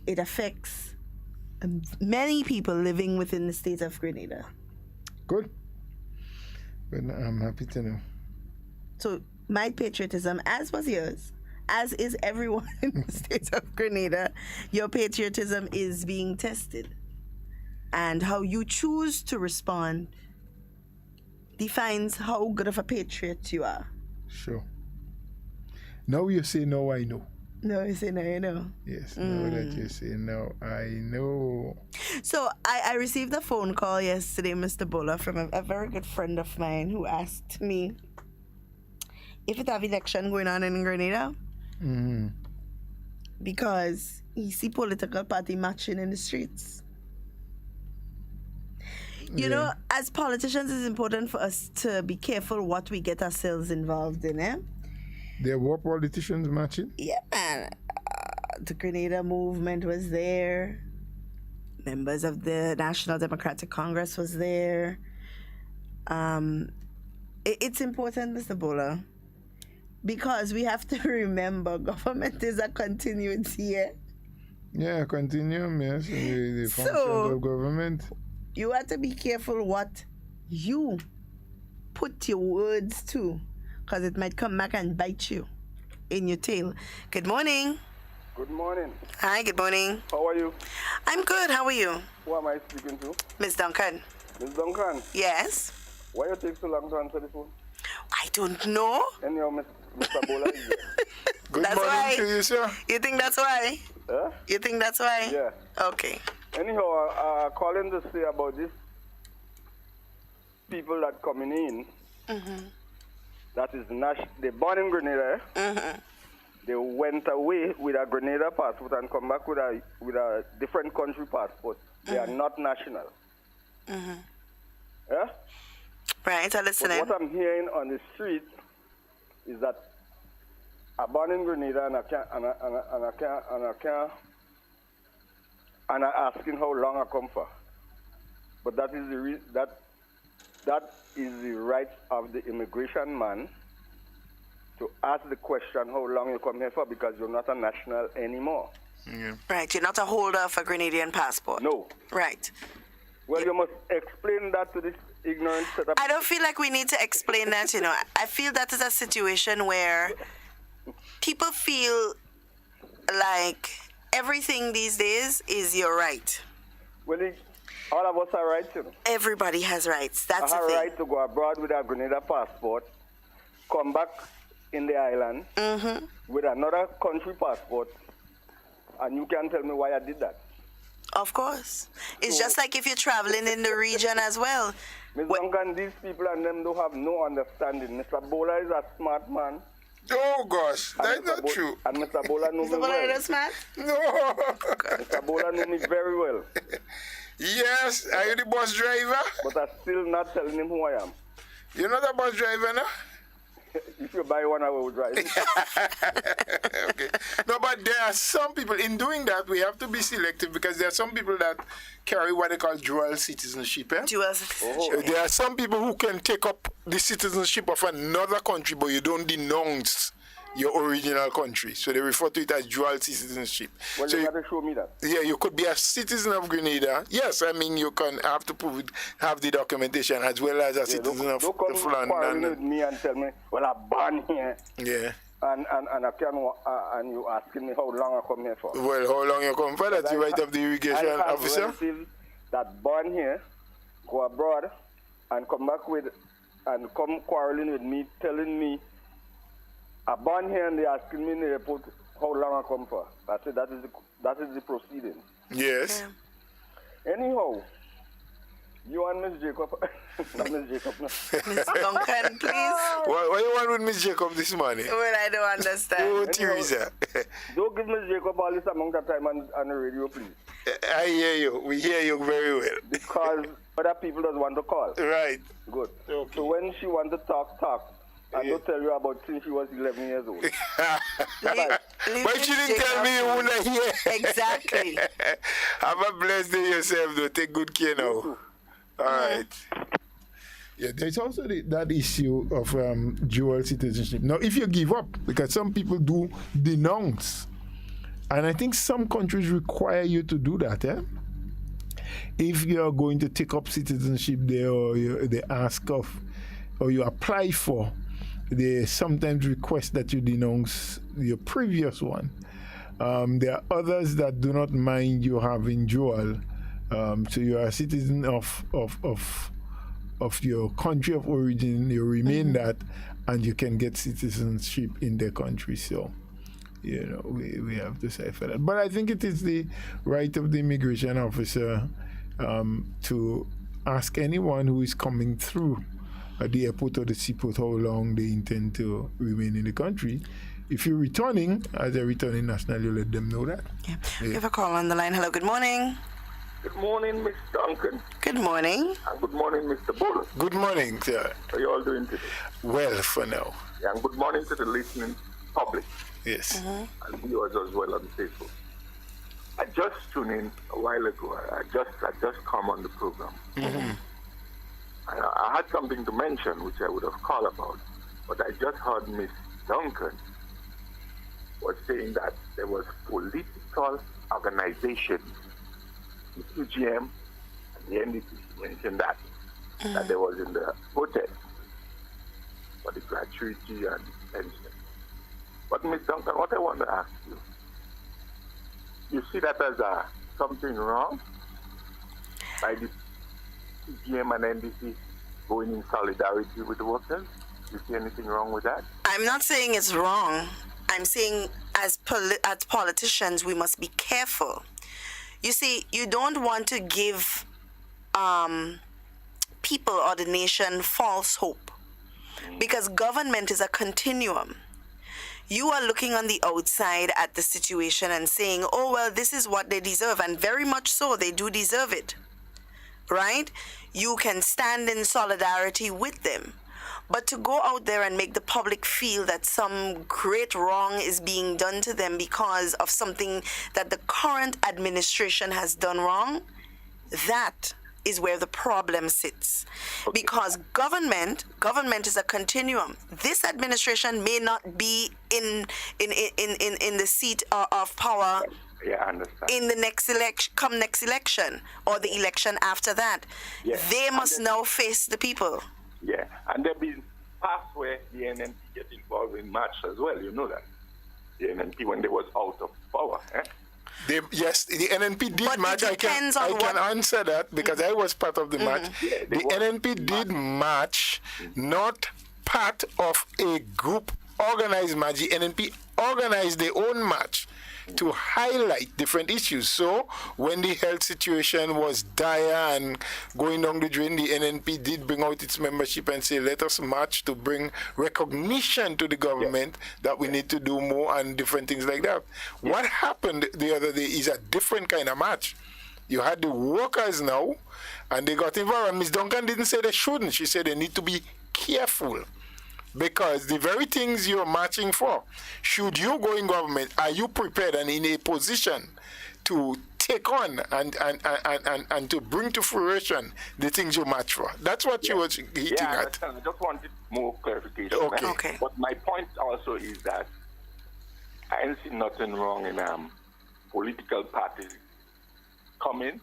It affects many people living within the state of Grenada. Good. But I'm happy to know. So my patriotism, as was yours, as is everyone in the state of Grenada, your patriotism is being tested. And how you choose to respond defines how good of a patriot you are. Sure. Now you say, no, I know. No, you say, no, you know. Yes, now that you say, no, I know. So I received a phone call yesterday, Mr. Bola, from a very good friend of mine who asked me if it have election going on in Grenada. Because he see political party marching in the streets. You know, as politicians, it's important for us to be careful what we get ourselves involved in, eh? There were politicians marching? Yeah, man. The Grenada movement was there. Members of the National Democratic Congress was there. It's important, Mr. Bola, because we have to remember government is a continuity. Yeah, continuum, yes. The functions of government. You have to be careful what you put your words to, because it might come back and bite you in your tail. Good morning. Good morning. Hi, good morning. How are you? I'm good. How are you? Who am I speaking to? Miss Duncan. Miss Duncan? Yes? Why you take so long to answer the phone? I don't know. Anyhow, Mr. Bola is here. Good that's morning why. to you, sir. You think that's why? Huh? You think that's why? Yeah. Okay. Anyhow, calling to say about this people that coming in, that is they born in Grenada, they went away with a Grenada passport and come back with a different country passport. They are not national. Yeah? Right, I'm listening. But what I'm hearing on the street is that I'm born in Grenada and I'm asking how long I come for. But that is that is the right of the immigration man to ask the question how long you come here for, because you're not a national anymore. Right, you're not a holder of a Grenadian passport. No. Right. Well, you must explain that to this ignorant set up. I don't feel like we need to explain that, you know. I feel that is a situation where people feel like everything these days is your right. Well, all of us are rights, you know. Everybody has rights. That's the I have thing. a right to go abroad with a Grenada passport, come back in the island with another country passport, and you can't tell me why I did that. Of course. It's just like if you're traveling in the region as well. Ms. Duncan, these people and them don't have no understanding. Mr. Bola is a smart man. Oh, gosh, that's not true. And Mr. Bola knows me Mr. Bola, well. you're smart? No. Mr. Bola knows me very well. Yes, are you the bus driver? But I'm still not telling him who I am. You're not a bus driver, no? If you buy one, I will drive it. Okay. No, but there are some people, in doing that, we have to be selective, because there are some people that carry what they call dual citizenship. Dual citizenship. There are some people who can take up the citizenship of another country, but you don't denounce your original country. So they refer to it as dual citizenship. Well, so you got to show me that. Yeah, you could be a citizen of Grenada. Yes, I mean, you can have to have the documentation as well as a citizen of the full quarreling with me and tell me, well, I'm born here. Yeah. And I can and you asking me how long I come here for. Well, how long you come for? That's the right of the irrigation officer. Relatives that born here, go abroad, and come back with, and come quarreling with me, telling me, I'm born here and they asking me in the airport how long I come for. I said that is the proceeding. Yes. Yeah. Anyhow, you and Miss Jacob, not Miss Jacob. No. Miss Duncan, please. What you want with Miss Jacob this morning? Well, I don't understand. Oh, Teresa. Don't give Miss Jacob all this amount of time on the radio, please. I hear you. We hear you very well. Because other people don't want to call. Right. Good. Okay. So when she want to talk. I don't tell you about since she was 11 years old. But she didn't tell me you wouldn't hear. Exactly. Have a blessed day yourself, though. Take good care now. All right. Yeah, there's also that issue of dual citizenship. Now, if you give up, because some people do denounce, and I think some countries require you to do that, if you're going to take up citizenship there, or they ask of, or you apply for, they sometimes request that you denounce your previous one. There are others that do not mind you having dual. So you are a citizen of your country of origin, you remain that, and you can get citizenship in their country. So, we have to say for that. But I think it is the right of the immigration officer to ask anyone who is coming through at the airport or the seaport how long they intend to remain in the country. If you're returning, as a returning national, you let them know that. Yeah. We have a call on the line. Hello, good morning. Good morning, Miss Duncan. Good morning. And good morning, Mr. Bull. Good morning, sir. How are you all doing today? Well, for now. Yeah, and good morning to the listening public. Yes. And viewers as well on Facebook. I just tuned in a while ago. I just come on the program. I had something to mention which I would have called about, but I just heard Miss Duncan was saying that there was political organizations, the QGM and the NDP mentioned that there was in the protest for the gratuity and pension. But Miss Duncan, what I want to ask you see that as something wrong by the CGM and NDC going in solidarity with the workers? Do you see anything wrong with that? I'm not saying it's wrong. I'm saying as politicians, we must be careful. You see, you don't want to give people or the nation false hope, because government is a continuum. You are looking on the outside at the situation and saying, oh, well, this is what they deserve. And very much so, they do deserve it. Right? You can stand in solidarity with them. But to go out there and make the public feel that some great wrong is being done to them because of something that the current administration has done wrong, that is where the problem sits. Because government is a continuum. This administration may not be in the seat of power in the next next election or the election after that. Yeah. They must now face the people. Yeah, and there have been past where the NNP get involved in match as well, you know that. The NNP when they was out of power, Yes, the NNP did match. I can answer that because I was part of the match. Yeah, the NNP did match, not part of a group organized match. The NNP organized their own match to highlight different issues. So when the health situation was dire and going down the drain, the NNP did bring out its membership and say, let us march to bring recognition to the government that we need to do more and different things like that. What happened the other day is a different kind of match. You had the workers now, and they got involved. And Ms. Duncan didn't say they shouldn't. She said they need to be careful. Because the very things you're marching for, should you go in government, are you prepared and in a position to take on and to bring to fruition the things you march for? That's what you were hitting at. I just wanted more clarification. Okay. But my point also is that I ain't see nothing wrong in political parties coming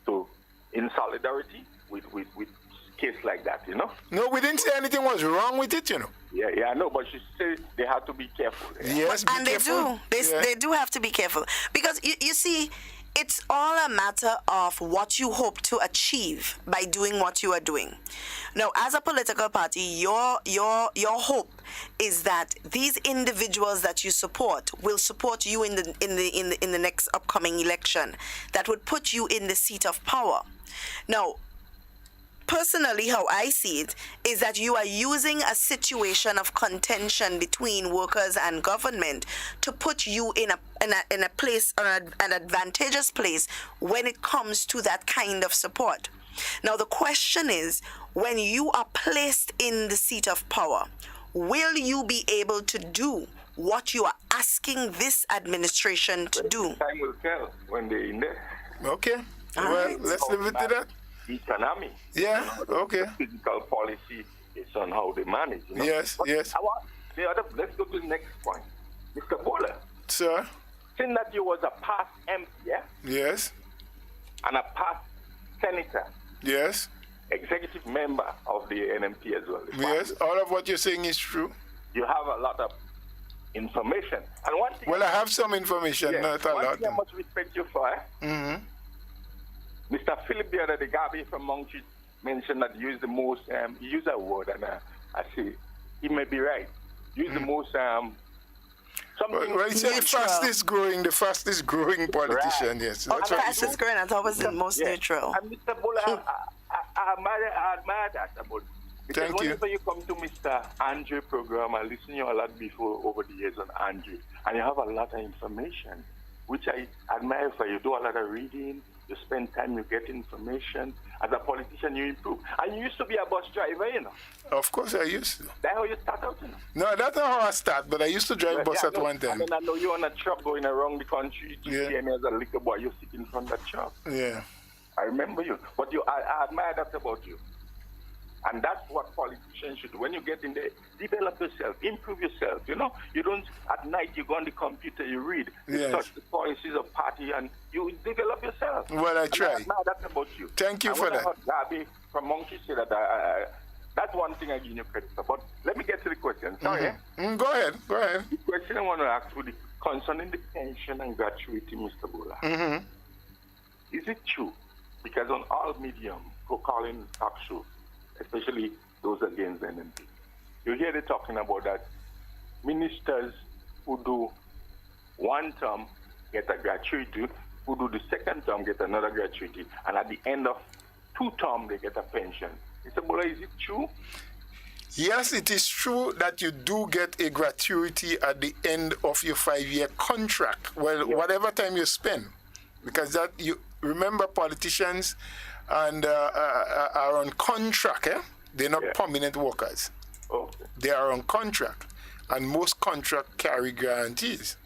to in solidarity with case like that, you know. No, we didn't say anything was wrong with it, you know. Yeah, I know, but she said they have to be careful. Yes, and they do. They do have to be careful because you see, it's all a matter of what you hope to achieve by doing what you are doing. Now, as a political party, your hope is that these individuals that you support will support you in the next upcoming election that would put you in the seat of power. Now, personally, how I see it is that you are using a situation of contention between workers and government to put you in a place, or an advantageous place when it comes to that kind of support. Now, the question is, when you are placed in the seat of power, will you be able to do what you are asking this administration to do? Time will tell when they're in there. Okay. Let's leave it to that. Economy. Yeah, okay. Physical policy is on how they manage. You know? Yes, but yes. Let's go to the next point. Mr. Bowler. Sir? Since that you was a past MP, yeah? Yes. And a past senator. Yes. Executive member of the NMP as well. Yes, all of what you're saying is true. You have a lot of information. And one thing... Well, I have some information, not a lot. One thing I must respect you for, Mm-hmm. Mr. Philip the other day, Gabi from Monkey mentioned that you use the most, he used a word, and I say, he may be right. Use the most, something... Well, he said the fastest growing politician, right. Yes. Oh, the fastest growing, I thought was the most neutral. And Mr. Bola, I admire that about it. Because Thank you. whenever you come to Mr. Andre program, I listen to you a lot before over the years on Andre, and you have a lot of information, which I admire for you. Do a lot of reading, you spend time, you get information. As a politician, you improve. And you used to be a bus driver, you know. Of course I used to. That's how you start out, you know. No, that's not how I start, but I used to drive bus at one time. And then I know you're on a truck going around the country. You see me as a little boy, you sit in front of the truck. Yeah. I remember you. But I admire that about you. And that's what politicians should do. When you get in there, develop yourself, improve yourself. You know, you don't, at night you go on the computer, you read, you touch the policies of party, and you develop yourself. Well, I try. And that's about you. Thank you for that. Gabi from Monkey said that that's one thing I give you credit for. But let me get to the question. Sorry. Go ahead. The question I want to ask you, concerning the pension and gratuity, Mr. Bola. Mm-hmm. Is it true? Because on all medium, calling talk shows, especially those against NMP, you hear they talking about that ministers who do one term get a gratuity, who do the second term get another gratuity, and at the end of 2 terms they get a pension. Mr. Bola, is it true? Yes, it is true that you do get a gratuity at the end of your 5-year contract. Well, whatever time you spend, because that you remember politicians and are on contract. They're not permanent workers. Okay. They are on contract, and most contract carry gratuities.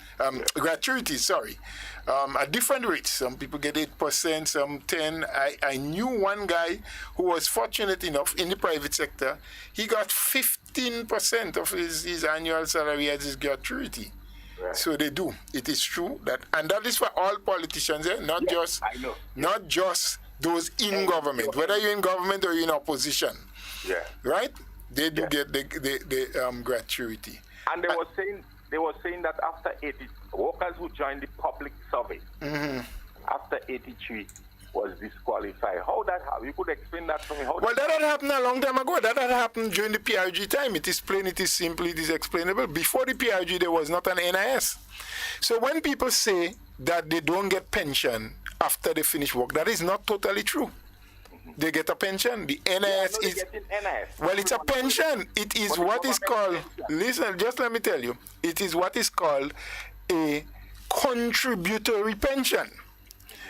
At different rates. Some people get 8%, some 10%. I knew one guy who was fortunate enough in the private sector. He got 15% of his annual salary as his gratuity. Right. So they do. It is true that, and that is for all politicians, not just those in government. Whether you're in government or you're in opposition, right? They do get the gratuity. And they were saying that after 80 workers who joined the public service after 83 was disqualified. How that happened? You could explain that to me. Well, that had happened a long time ago. That had happened during the PRG time. It is plain, it is simple, it is explainable. Before the PRG, there was not an NIS. So when people say that they don't get pension after they finish work, that is not totally true. They get a pension. The NIS is... Well, it's a pension. It is what is called... Listen, just let me tell you. It is what is called a contributory pension.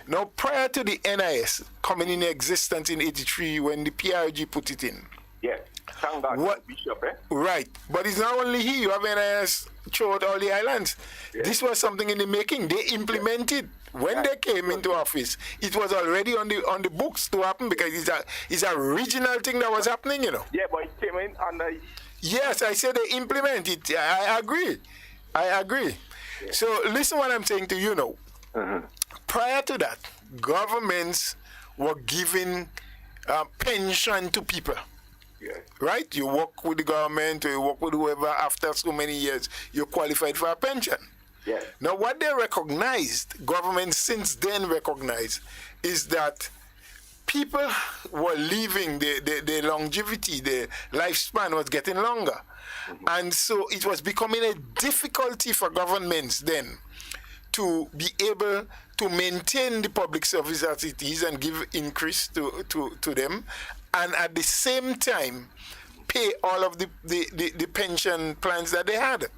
Now, prior to the NIS coming in existence in 83 when the PRG put it in. Yes. Thank God, Bishop, Right. But it's not only here. You have NIS throughout all the islands. Yes. This was something in the making. They implemented. When they came into office, it was already on the books to happen because it's a regional thing that was happening, you know. Yeah, but it came in on the... Yes, I said they implement it. I agree. So listen what I'm saying to you now. Prior to that, governments were giving pension to people. Right? You work with the government or you work with whoever, after so many years, you're qualified for a pension. Now, what they recognized, government since then recognized, is that people were living, the longevity, the lifespan was getting longer. And so it was becoming a difficulty for governments then to be able to maintain the public service as it is and give increase to them, and at the same time pay all of the pension plans that they had.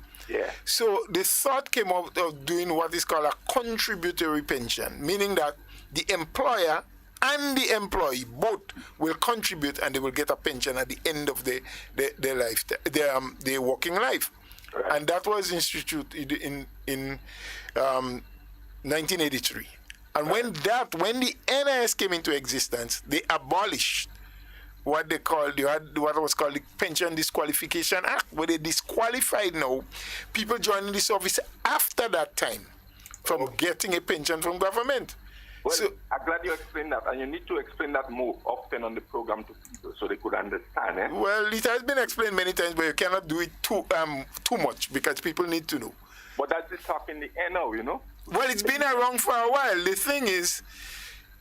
So the thought came out of doing what is called a contributory pension, meaning that the employer and the employee both will contribute and they will get a pension at the end of their life, their working life. And that was instituted in 1983. And when the NIS came into existence, they abolished what was called the Pension Disqualification Act, where they disqualified now people joining the service after that time from getting a pension from government. Well, so, I'm glad you explained that, and you need to explain that more often on the program to people so they could understand. Well, it has been explained many times, but you cannot do it too much because people need to know. But that's the talk in the air now, you know? Well, it's been around for a while. The thing is,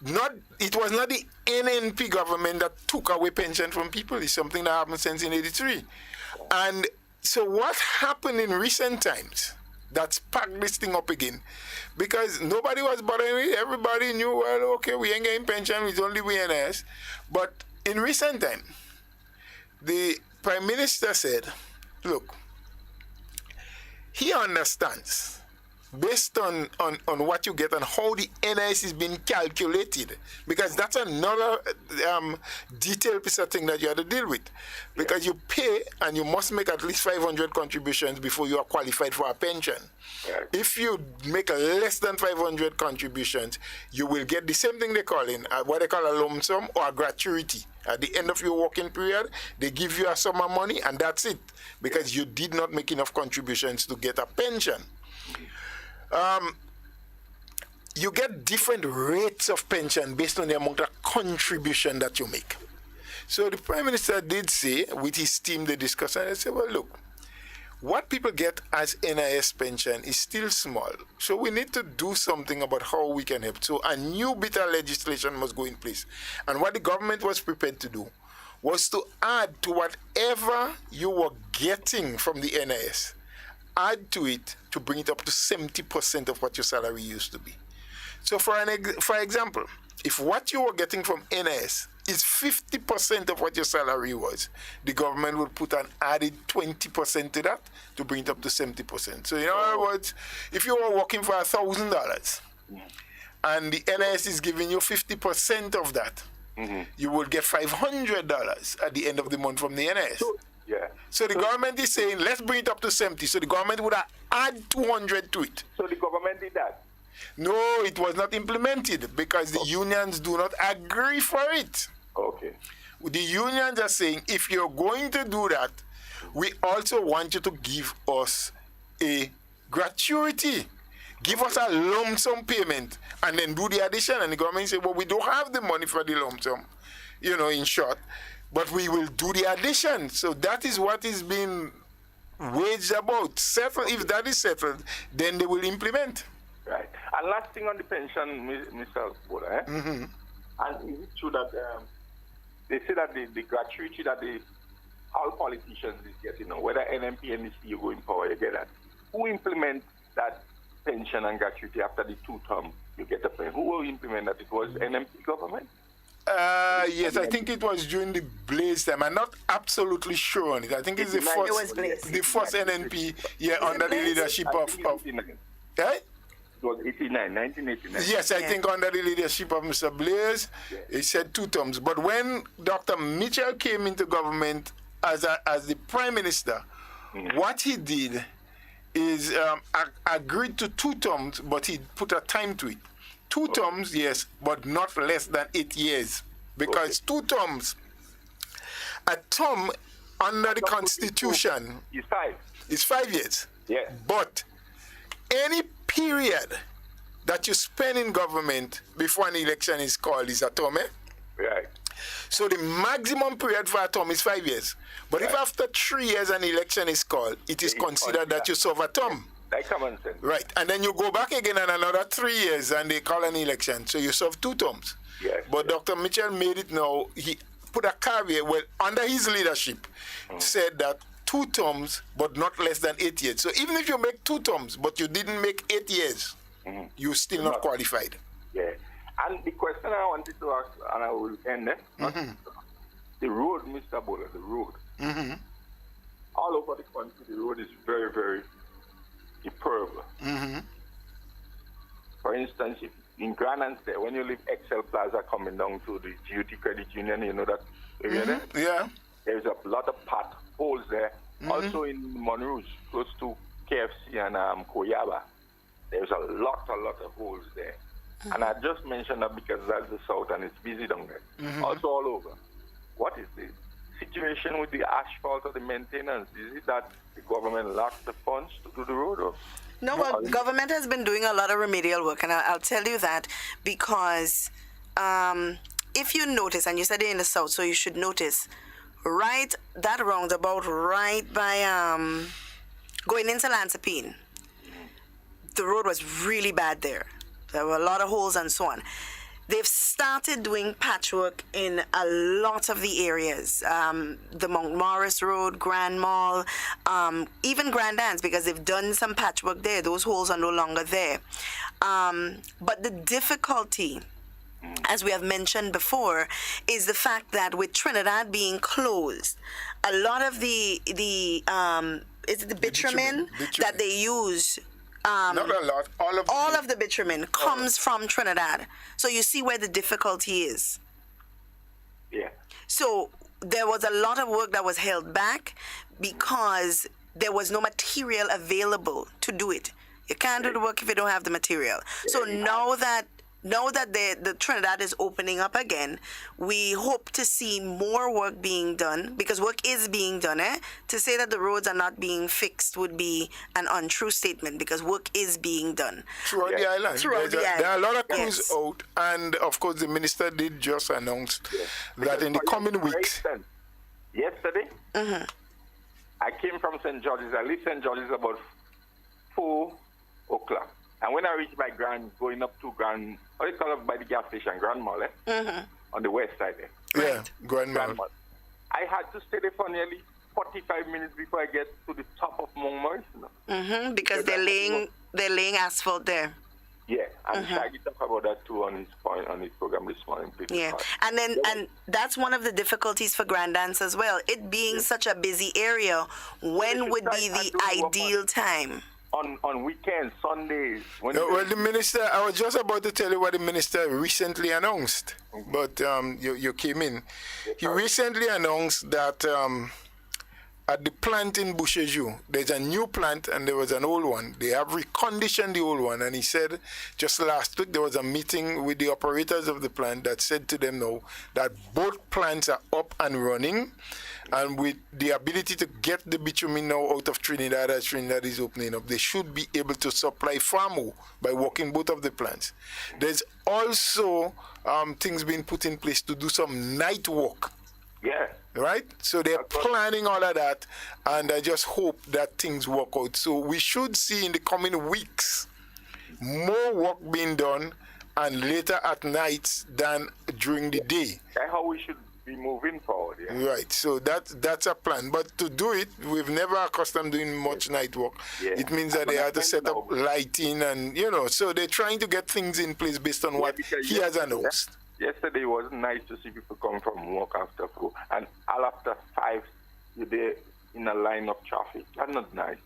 it was not the NNP government that took away pension from people. It's something that happened since in 83. And so what happened in recent times that sparked this thing up again, because nobody was bothering it. Everybody knew, well, okay, we ain't getting pension, it's only WNS. But in recent time, the Prime Minister said, look, he understands, based on what you get and how the NIS is being calculated, because that's another detailed piece of thing that you have to deal with. Because you pay and you must make at least 500 contributions before you are qualified for a pension. If you make less than 500 contributions, you will get the same thing they call what they call a lump sum or a gratuity. At the end of your working period, they give you a sum of money and that's it, because you did not make enough contributions to get a pension. You get different rates of pension based on the amount of contribution that you make. So the Prime Minister did say, with his team, they discussed, and they said, well, look, what people get as NIS pension is still small. So we need to do something about how we can help. So a new bit of legislation must go in place. And what the government was prepared to do was to add to whatever you were getting from the NIS, add to it to bring it up to 70% of what your salary used to be. So for example, if what you were getting from NIS is 50% of what your salary was, the government would put an added 20% to that to bring it up to 70%. So in other words, if you were working for $1,000 and the NIS is giving you 50% of that, you will get $500 at the end of the month from the NIS. So the government is saying, let's bring it up to 70. So the government would add 200 to it. So the government did that? No, it was not implemented because the unions do not agree for it. The unions are saying, if you're going to do that, we also want you to give us a gratuity. Give us a lump sum payment and then do the addition. And the government say, well, we don't have the money for the lump sum, in short. But we will do the addition. So that is what is being waged about. Settled. If that is settled, then they will implement. Right. And last thing on the pension, Mr. Bola, and is it true that they say that the gratuity that all politicians is getting, whether NMP, NDC, going forward, you get that. Who implements that pension and gratuity after the 2 terms you get the pension? Who will implement that? It was NMP government? Yes, I think it was during the Blaze time. I'm not absolutely sure on it. I think it's the first NNP under the leadership of It was 1989. Yes, I think under the leadership of Mr. Blaze, he said 2 terms. But when Dr. Mitchell came into government as the Prime Minister, what he did is agreed to 2 terms, but he put a time to it. 2 terms, yes, but not less than 8 years. Because 2 terms, a term under the Constitution is 5. Is 5 years. Yes. But any period that you spend in government before an election is called is a term, Right. So the maximum period for a term is 5 years. But if after 3 years an election is called, it is considered that you serve a term. That's common sense. Right. And then you go back again and another 3 years and they call an election. So you serve 2 terms. Yes. But Dr. Mitchell made it now, he put a caveat, well, under his leadership, said that 2 terms, but not less than 8 years. So even if you make 2 terms, but you didn't make 8 years, you're still not qualified. Yeah. And the question I wanted to ask, and I will end it, the road, Mr. Bola, the road. All over the country, the road is very, very deplorable. For instance, in Grenada, when you leave Excel Plaza coming down to the GUT Credit Union, you know that area there? Yeah. There's a lot of potholes there. Also in Monroe, close to KFC and Koyaba, there's a lot of holes there. And I just mentioned that because that's the south and it's busy down there. Also all over. What is the situation with the asphalt or the maintenance? Is it that the government lacks the funds to do the road? Or No, well, government has been doing a lot of remedial work, and I'll tell you that because if you notice, and you said it in the south, so you should notice, right, that roundabout right by going into Lansapine, the road was really bad there. There were a lot of holes and so on. They've started doing patchwork in a lot of the areas. The Mount Morris Road, Grand Mall, even Grand Anse, because they've done some patchwork there. Those holes are no longer there. But the difficulty, as we have mentioned before, is the fact that with Trinidad being closed, a lot of the bitumen that they use, not a lot, all of the bitumen comes from Trinidad. So you see where the difficulty is. Yeah. So there was a lot of work that was held back because there was no material available to do it. You can't do the work if you don't have the material. So now that the Trinidad is opening up again, we hope to see more work being done, because work is being done. To say that the roads are not being fixed would be an untrue statement, because work is being done. Throughout the island. There are a lot of crews Yes. out, and of course the minister did just announce that in the coming weeks. Yesterday, I came from St. George's. I leave St. George's about 4 o'clock. And when I reached my going up to Grand, what do you call it, by the gas station, Grand Mall, on the west side there. Yeah, Grand Mall. I had to stay there for nearly 45 minutes before I get to the top of Mount Morris. Because they're laying asphalt there. Yeah, and Shaggy talked about that too on his program this morning. Yeah, and that's one of the difficulties for Grand Anse as well. It being such a busy area, when would be the ideal time? On weekends, Sundays. Well, the minister, I was just about to tell you what the minister recently announced, but you came in. He recently announced that at the plant in Boucherjou, there's a new plant and there was an old one. They have reconditioned the old one, and he said just last week there was a meeting with the operators of the plant that said to them now that both plants are up and running, and with the ability to get the bitumen now out of Trinidad as Trinidad is opening up, they should be able to supply far more by working both of the plants. There's also things being put in place to do some night work. Yeah. Right? So they're planning all of that, and I just hope that things work out. So we should see in the coming weeks more work being done, and later at night than during the day. That's how we should be moving forward. Yeah. Right. So that's a plan. But to do it, we've never accustomed doing much night work. Yeah. It means that they have to set up lighting and, so they're trying to get things in place based on what he has announced. Yesterday it was nice to see people come from work after 4, and all after 5, you're there in a line of traffic. That's not nice,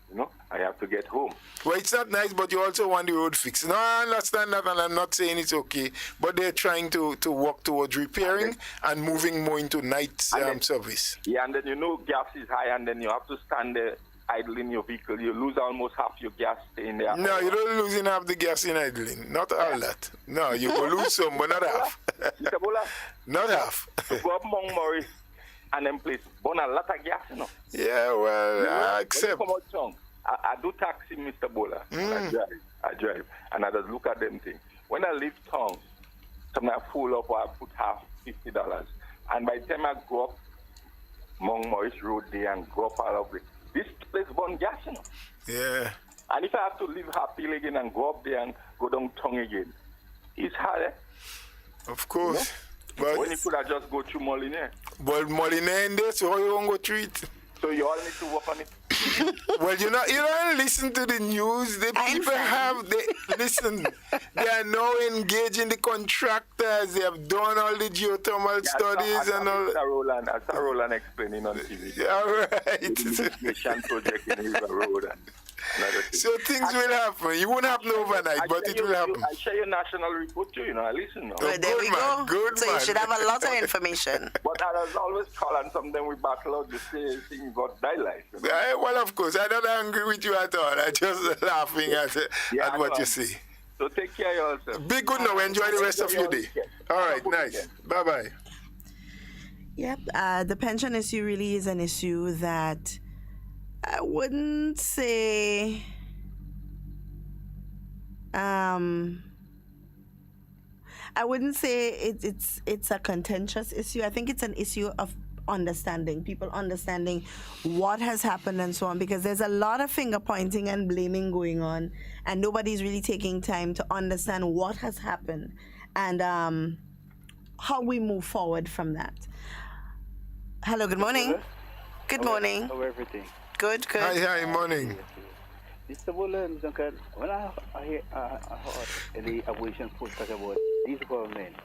I have to get home. Well, it's not nice, but you also want the road fixed. No, I understand that, and I'm not saying it's okay, but they're trying to work towards repairing and moving more into night service. Yeah, and then gas is high, and then you have to stand there idling your vehicle. You lose almost half your gas in there. No, you don't lose half the gas in idling. Not all that. No, you will lose some, but not half. Not half. Go up Mount Morris and then place burn a lot of gas, Yeah, well, I accept. I do taxi, Mr. Bola. I drive. And I just look at them things. When I leave town, sometimes I full up or I put half $50. And by the time I go up Mount Morris Road there and go up all of it, this place burn gas, you know. Yeah. And if I have to leave Happy Hill again and go up there and go down Tongue again, it's hard, eh? Of course. You know? But when you could have just go through Molyneux. But Molyneux in there, so how you won't go through it? So you all need to work on it. Well, you don't listen to the news. The people listen. They are now engaged in the contractors. They have done all the geothermal studies and all. Mr. Roland explaining on TV. All right. The mission project in River Road. So things will happen. It won't happen overnight, but it will happen. I share your national report too, I listen now. Well, there we go. Good so man. You should have a lot of information. But I was always calling something we battle out to say things got die life. Well, of course, I'm not angry with you at all. I'm just laughing at what you say. So take care of yourself. Be good now. Enjoy the rest of your day. All right, nice. Bye-bye. Yep, the pension issue really is an issue that I wouldn't say it's a contentious issue. I think it's an issue of understanding, people understanding what has happened and so on, because there's a lot of finger pointing and blaming going on, and nobody's really taking time to understand what has happened and how we move forward from that. Hello, good morning. Good morning. How everything? Good. Hi, morning. Mr. Boland, when I heard the abolition post talk about this government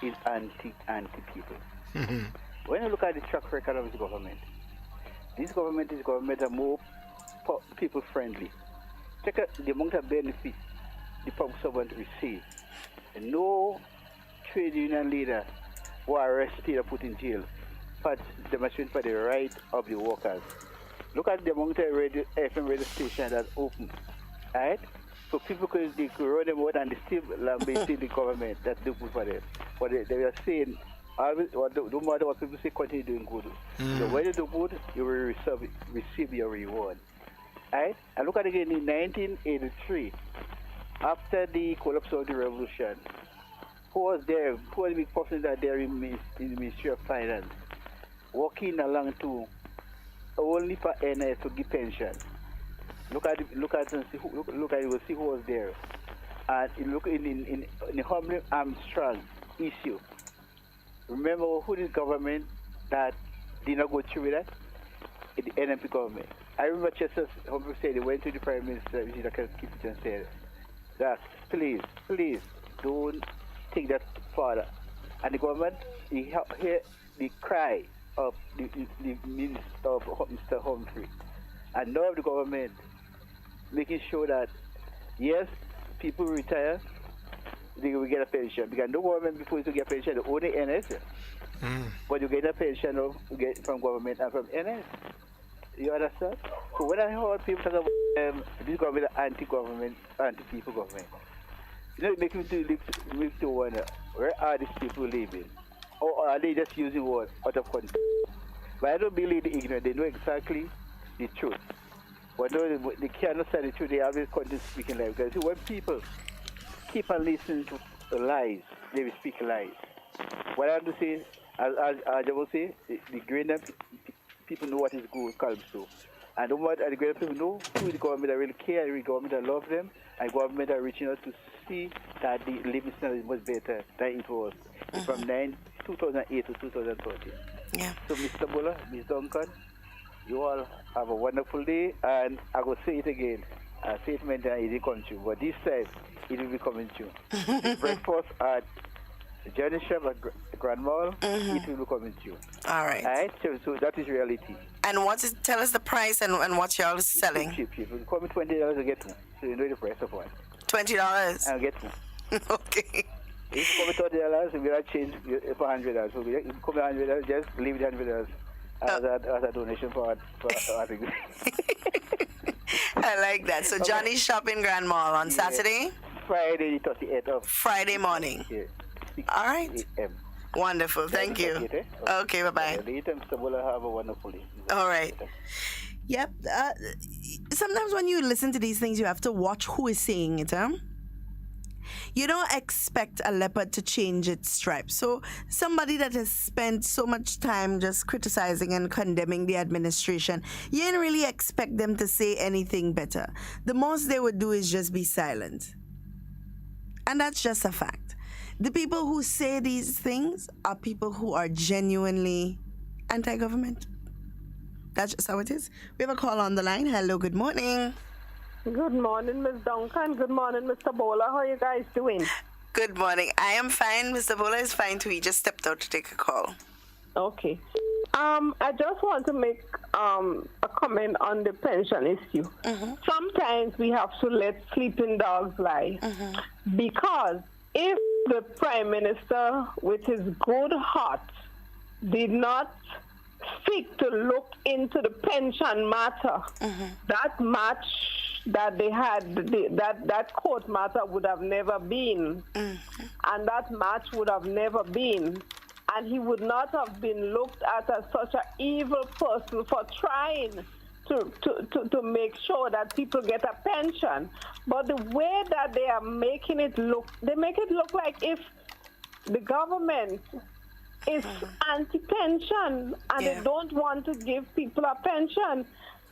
is anti-people. Mm-hmm. When you look at the track record of this government is government are more people friendly. Check out the amount of benefits the public servant receive. And no trade union leader who are arrested or put in jail for demonstrating for the right of the workers. Look at the amount of FM radio station that's open, right? So people could run them out and they still maintain the government that do good for them. But they are saying, no matter what people say, continue doing good. So when you do good, you will receive your reward. Right? And look at it again in 1983, after the collapse of the revolution, who was there? Who was the big person that there in the Ministry of Finance, working along to only for NS to give pension. Look at it, we'll see who was there. And look in the Humbly Armstrong issue. Remember who the government that did not go through with that? The NMP government. I remember Chester Humphrey said they went to the Prime Minister, which is and said that please don't take that further. And the government, he heard the cry of the Minister of Mr. Humphrey, and now the government making sure that yes, people retire, they will get a pension. Because no government before to get a pension, only NS. But you get a pension from government and from NS. You understand? So when I heard people talk about this government, anti-government, anti-people government, it makes me to wonder, where are these people living? Or are they just using words out of context? But I don't believe the ignorant. They know exactly the truth. But no, they cannot say the truth. They always continue speaking lies. Because when people keep on listening to lies, they will speak lies. What I have to say, as I will say, the Grenada people know what is good comes to. And the Grenada people know who the government that really care, the government that love them, and government are reaching out to see that the living standard is much better than it was from 2008 to 2014. Yeah. So, Mr. Bola, Ms. Duncan, you all have a wonderful day, and I will say it again. A statement that it didn't come true, but this time it will be coming true. Breakfast at Johnny Shop at Grand Mall, it will be coming true. All right. So that is reality. And tell us the price and what y'all is selling. Cheap. You call me $20 to get one. So you know the price of one. $20? I'll get one. Okay. If you call me $30, we will change for $100. So you call me $100, just leave the $100 as a donation for our degree. I like that. So Johnny's Shop in Grand Mall on Saturday? Friday, the 38th of Friday morning. Yeah. All right. Wonderful. Thank you. Okay, bye-bye. Later, Mr. Bola, have a wonderful day. All right. Yep. Sometimes when you listen to these things, you have to watch who is saying it. You don't expect a leopard to change its stripes. So somebody that has spent so much time just criticizing and condemning the administration, you didn't really expect them to say anything better. The most they would do is just be silent. And that's just a fact. The people who say these things are people who are genuinely anti-government. That's just how it is. We have a call on the line. Hello, good morning. Good morning, Ms. Duncan. Good morning, Mr. Bola. How are you guys doing? Good morning. I am fine. Mr. Bola is fine too. He just stepped out to take a call. Okay. I just want to make a comment on the pension issue. Sometimes we have to let sleeping dogs lie. Because if the Prime Minister, with his good heart, did not seek to look into the pension matter, that match that they had, that court matter would have never been. And that match would have never been. And he would not have been looked at as such an evil person for trying to make sure that people get a pension. But the way that they are making it look, they make it look like if the government is anti-pension and they don't want to give people a pension.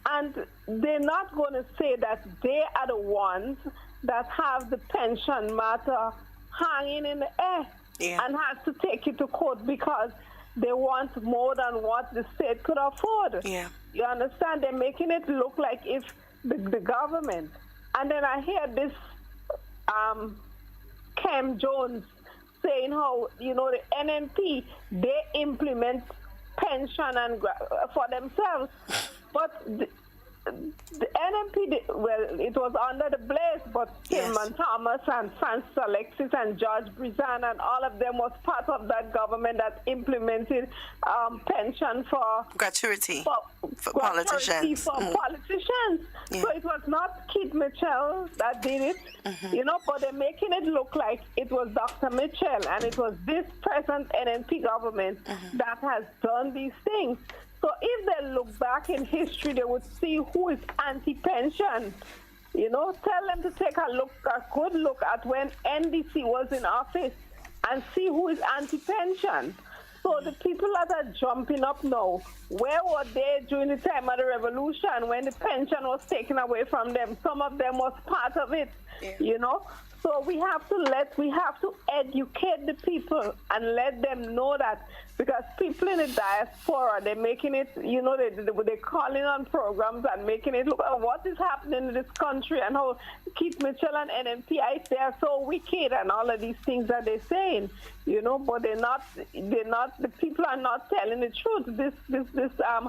And they're not going to say that they are the ones that have the pension matter hanging in the air and have to take it to court because they want more than what the state could afford. You understand? They're making it look like if the government. And then I hear this Cam Jones saying how, the NNP, they implement pension and for themselves. But the NNP, it was under the blaze, but Tilman Thomas and Francis Alexis and George Brizan and all of them was part of that government that implemented pension for gratuity for politicians. politicians. So it was not Keith Mitchell that did it, but they're making it look like it was Dr. Mitchell and it was this present NNP government that has done these things. So if they look back in history, they would see who is anti-pension. Tell them to take a good look at when NDC was in office and see who is anti-pension. So the people that are jumping up now, where were they during the time of the revolution when the pension was taken away from them? Some of them was part of it, So we have to educate the people and let them know that, because people in the diaspora, they're making it, they're calling on programs and making it look at what is happening in this country and how Keith Mitchell and NNP, they are so wicked and all of these things that they're saying, but the people are not telling the truth. This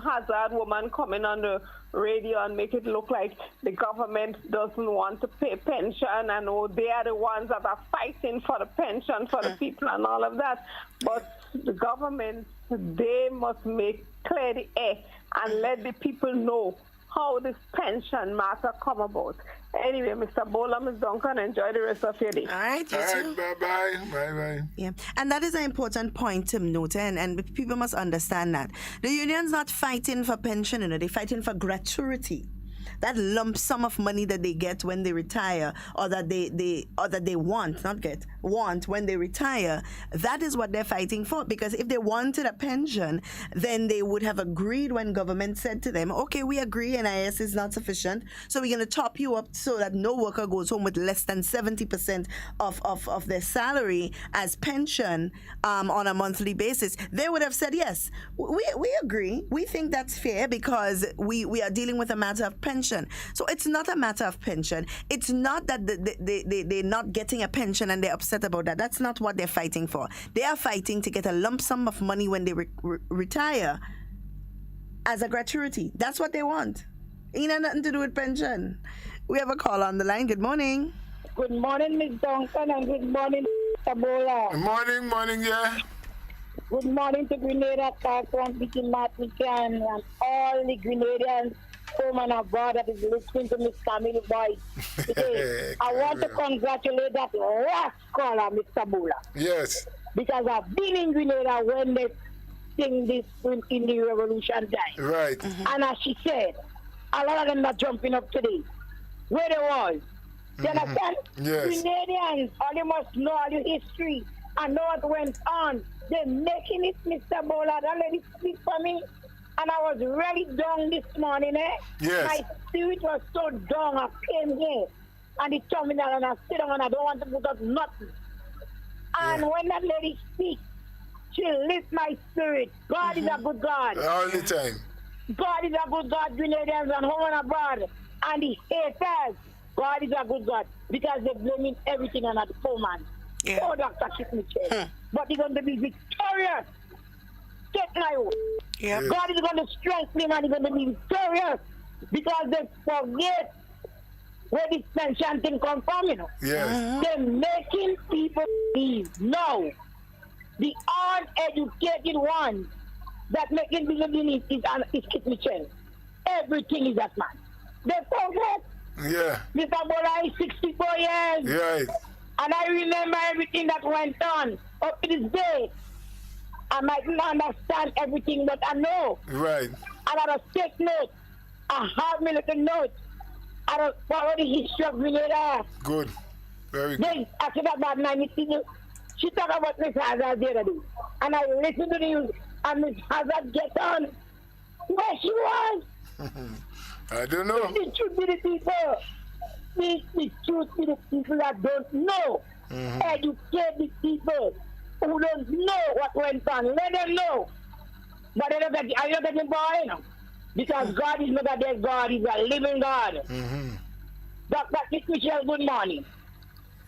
Hazard woman coming on the radio and make it look like the government doesn't want to pay pension and they are the ones that are fighting for the pension for the people and all of that. But the government, they must make clear the air and let the people know how this pension matter come about. Anyway, Mr. Bola, Ms. Duncan, enjoy the rest of your day. All right, you too. Bye-bye. Bye-bye. Yeah, and that is an important point to note, and people must understand that. The union's not fighting for pension, they're fighting for gratuity. That lump sum of money that they get when they retire, or that they want when they retire, that is what they're fighting for. Because if they wanted a pension, then they would have agreed when government said to them, okay, we agree NIS is not sufficient, so we're going to top you up so that no worker goes home with less than 70% of their salary as pension on a monthly basis. They would have said, yes, we agree. We think that's fair because we are dealing with a matter of pension. So it's not a matter of pension. It's not that they're not getting a pension and they're upset about that. That's not what they're fighting for. They are fighting to get a lump sum of money when they retire as a gratuity. That's what they want. It ain't nothing to do with pension. We have a call on the line. Good morning. Good morning, Ms. Duncan, and good morning, Mr. Bola. Good morning, yeah. Good morning to Grenada Park and Vicky Martin and all the Grenadians home and abroad that is listening to Miss Camille voice. I want to congratulate that rascal, Mr. Bola. Yes. Because I've been in Grenada when they sing this in the revolution time. Right. And as she said, a lot of them not jumping up today. Where they was. You understand? Yes. Grenadians, all you must know all your history and know what went on. They're making it, Mr. Bola. Don't let it speak for me. And I was really down this morning, Yes. My spirit was so down. I came here and the terminal and I sit down and I don't want to put up nothing. And when that lady speaks, she lifts my spirit. God is a good God. All the time. God is a good God, Grenadians and home and abroad. And the haters, God is a good God. Because they're blaming everything on that poor man. Oh, Dr. Kit Mitchell. But he's going to be victorious. Take my word. God is going to strengthen him and he's going to be victorious. Because they forget where this pension thing come from, you know. Yes. They're making people believe. No. The uneducated ones that making people believe is Kit Mitchell. Everything is that man. They forget. Yeah. Mr. Bola is 64 years. Right. And I remember everything that went on up to this day. I might not understand everything, but I know. Right. And I don't take note. I have my little note. I don't follow the history of Grenada. Good. Very good. Then after that bad night, she talked about Miss Hazard the other day. And I listened to the news and Miss Hazard get on where she was. I don't know. The truth be the people. The truth be the people that don't know. Educate the people who don't know what went on. Let them know. But I don't get the boy, you know. Because God is not a dead God, He's a living God. Dr. Kit Mitchell, good morning.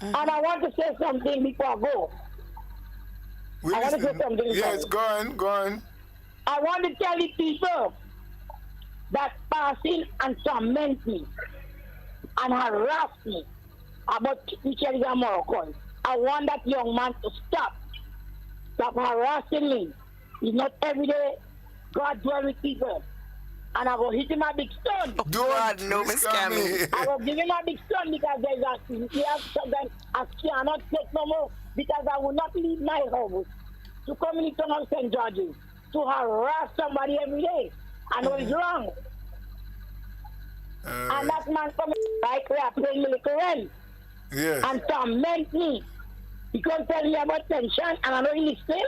And I want to say something before I go. I want to say something. Yes, go on. I want to tell the people that passing and torment me and harass me about Kit Mitchell is a Moroccan. I want that young man to stop. Stop harassing me. It's not every day God dwell with people. And I will hit him a big stone. God, no, Miss Cammy. I will give him a big stone because he has something I cannot take no more. Because I will not leave my house to come in on St. George's to harass somebody every day. I know it's wrong. And that man coming like we are playing me little rent. Yes. And torment me. Because tell me about pension and I know he listen.